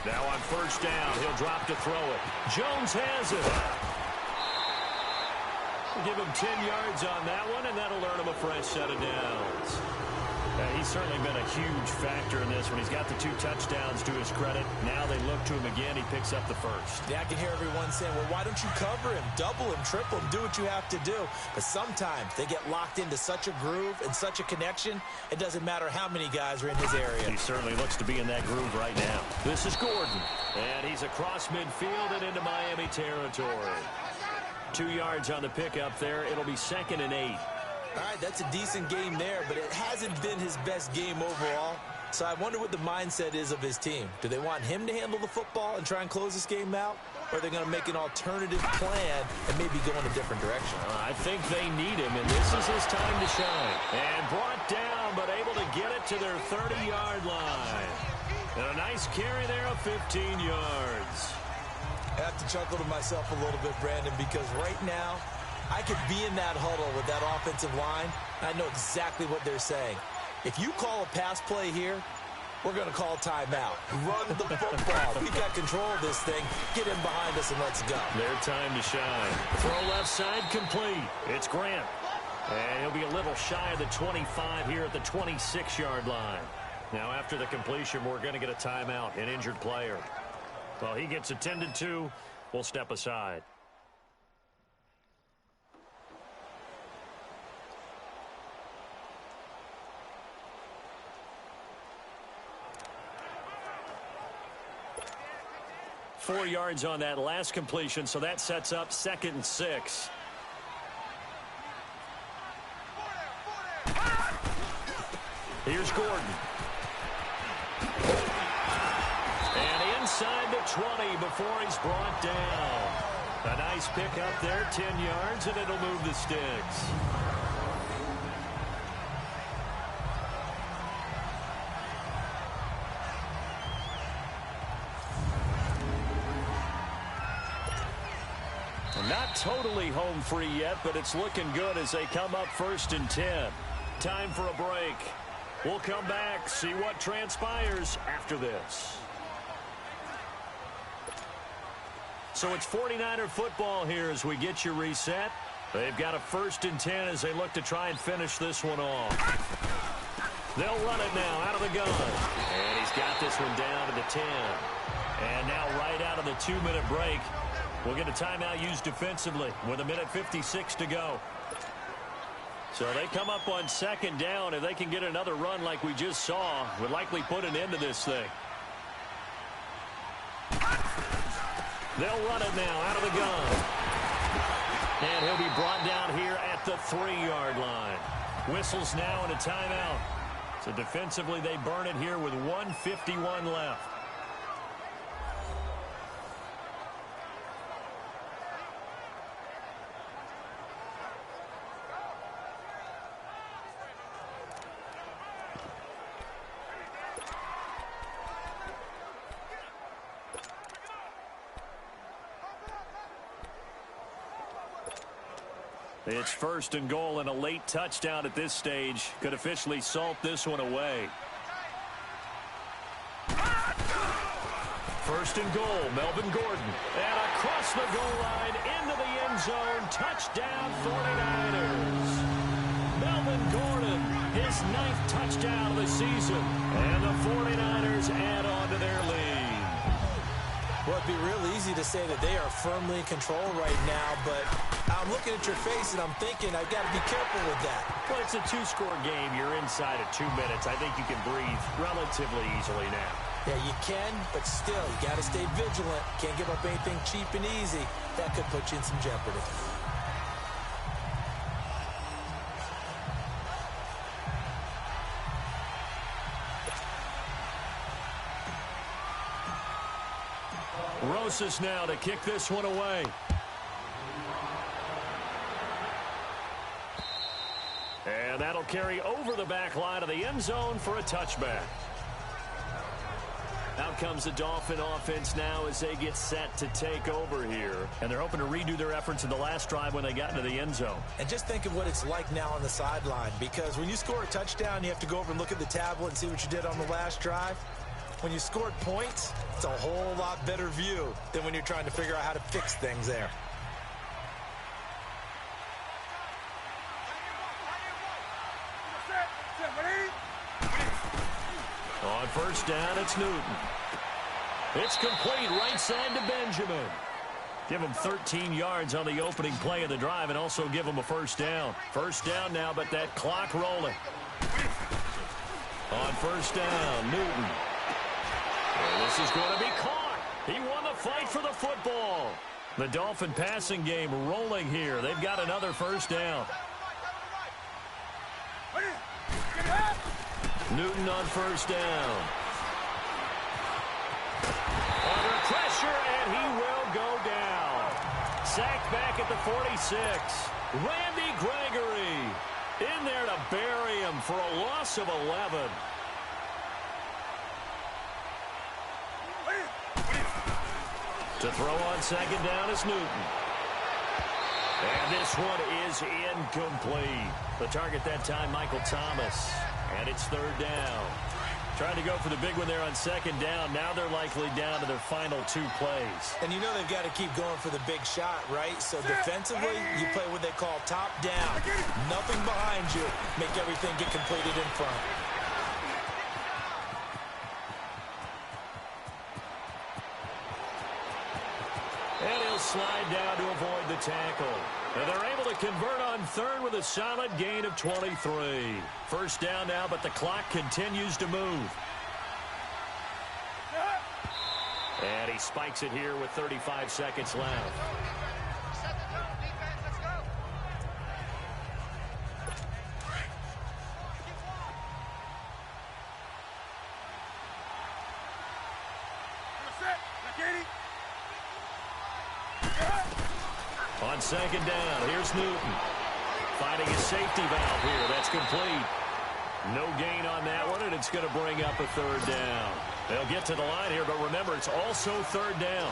Now on 1st down, he'll drop to throw it. Jones has it. Give him 10 yards on that one, and that'll earn him a fresh set of downs. He's certainly been a huge factor in this one. He's got the 2 touchdowns to his credit. Now they look to him again. He picks up the 1st. Yeah, I can hear everyone saying, well, why don't you cover him, double him, triple him, do what you have to do. But sometimes they get locked into such a groove and such a connection, it doesn't matter how many guys are in his area. He certainly looks to be in that groove right now. This is Gordon, and he's across midfield and into Miami territory. 2 yards on the pickup there. It'll be 2nd and 8. All right, that's a decent game there, but it hasn't been his best game overall. So I wonder what the mindset is of his team. Do they want him to handle the football and try and close this game out? Or are they going to make an alternative plan and maybe go in a different direction? I think they need him, and this is his time to shine. And brought down, but able to get it to their 30-yard line. And a nice carry there of 15 yards. I have to chuckle to myself a little bit, Brandon, because right now I could be in that huddle with that offensive line. I know exactly what they're saying. If you call a pass play here, we're going to call timeout. Run the football. We've got control of this thing. Get in behind us and let's go. Their time to shine. Throw left side complete. It's Grant. And he'll be a little shy of the 25 here at the 26-yard line. Now after the completion, we're going to get a timeout, an injured player. Well, he gets attended to. We'll step aside. Four yards on that last completion, so that sets up 2nd and 6. Here's Gordon. And inside the 20 before he's brought down. A nice pick up there, 10 yards, and it'll move the sticks. Not totally home free yet, but it's looking good as they come up 1st and 10. Time for a break. We'll come back, see what transpires after this. So it's 49er football here as we get you reset. They've got a 1st and 10 as they look to try and finish this one off. They'll run it now out of the gun. And he's got this one down to the 10. And now right out of the 2-minute break, we'll get a timeout used defensively with 1:56 to go. So they come up on 2nd down. If they can get another run like we just saw, would likely put an end to this thing. They'll run it now out of the gun. And he'll be brought down here at the 3-yard line. Whistles now and a timeout. So defensively they burn it here with 1:51 left. It's 1st and goal, and a late touchdown at this stage could officially salt this one away. 1st and goal, Melvin Gordon. And across the goal line, into the end zone, touchdown 49ers. Melvin Gordon, his 9th touchdown of the season. And the 49ers add on to their lead. Well, it'd be real easy to say that they are firmly in control right now, but I'm looking at your face and I'm thinking I've got to be careful with that. Well, it's a 2-score game. You're inside of 2 minutes. I think you can breathe relatively easily now. Yeah, you can, but still, you got to stay vigilant. Can't give up anything cheap and easy. That could put you in some jeopardy. Rosas now to kick this one away. And that'll carry over the back line of the end zone for a touchback. Out comes the Dolphin offense now as they get set to take over here. And they're hoping to redo their efforts in the last drive when they got into the end zone. And just think of what it's like now on the sideline, because when you score a touchdown, you have to go over and look at the tablet and see what you did on the last drive. When you scored points, it's a whole lot better view than when you're trying to figure out how to fix things there. On 1st down, it's Newton. It's complete right side to Benjamin. Give him 13 yards on the opening play of the drive and also give him a 1st down. 1st down now, but that clock rolling. On 1st down, Newton. And this is going to be caught. He won the fight for the football. The Dolphin passing game rolling here. They've got another 1st down. Newton on 1st down. Under pressure, and he will go down. Sacked back at the 46. Randy Gregory in there to bury him for a loss of 11. To throw on 2nd down is Newton. And this one is incomplete. The target that time, Michael Thomas. And it's 3rd down. Trying to go for the big one there on 2nd down. Now they're likely down to their final 2 plays. And you know they've got to keep going for the big shot, right? So defensively, you play what they call top down. Nothing behind you. Make everything get completed in front. And he'll slide down to avoid the tackle. And they're able to convert on 3rd with a solid gain of 23. 1st down now, but the clock continues to move. And he spikes it here with 35 seconds left. On 2nd down, here's Newton. Finding a safety valve here. That's complete. No gain on that one, and it's going to bring up a 3rd down. They'll get to the line here, but remember, it's also 3rd down.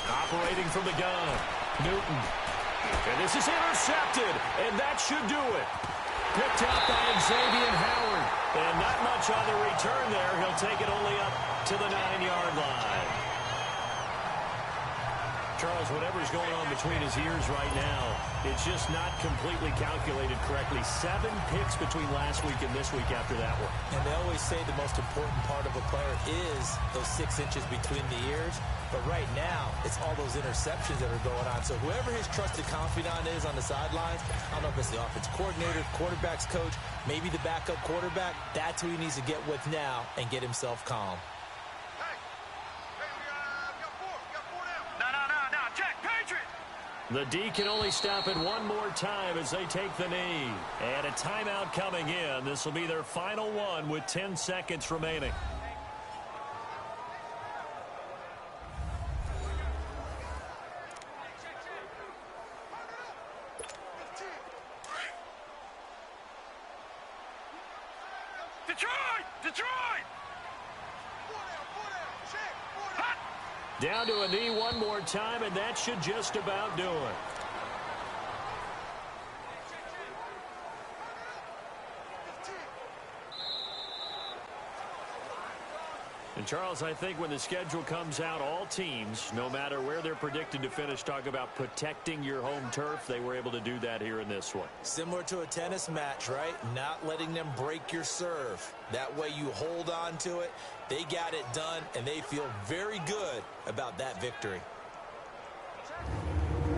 Operating from the gun, Newton. And this is intercepted, and that should do it. Picked out by Xavier Howard. And not much on the return there. He'll take it only up to the 9-yard line. Charles, whatever's going on between his ears right now, it's just not completely calculated correctly. 7 picks between last week and this week after that one. And they always say the most important part of a player is those 6 inches between the ears. But right now, it's all those interceptions that are going on. So whoever his trusted confidant is on the sidelines, I don't know if it's the offense coordinator, quarterback's coach, maybe the backup quarterback, that's who he needs to get with now and get himself calm. The D can only stop it one more time as they take the knee. And a timeout coming in. This will be their final one with 10 seconds remaining. Down to a knee one more time, and that should just about do it. And, Charles, I think when the schedule comes out, all teams, no matter where they're predicted to finish, talk about protecting your home turf. They were able to do that here in this one. Similar to a tennis match, right? Not letting them break your serve. That way you hold on to it. They got it done, and they feel very good about that victory.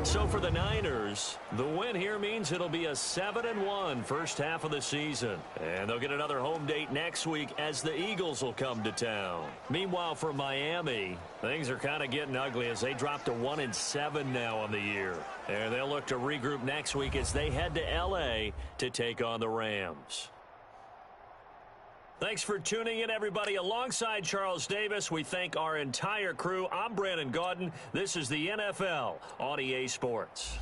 So for the Niners, the win here means it'll be a 7-1 first half of the season. And they'll get another home date next week as the Eagles will come to town. Meanwhile, for Miami, things are kind of getting ugly as they drop to 1-7 now on the year. And they'll look to regroup next week as they head to L.A. to take on the Rams. Thanks for tuning in, everybody. Alongside Charles Davis, we thank our entire crew. I'm Brandon Gaudin. This is the NFL on EA Sports.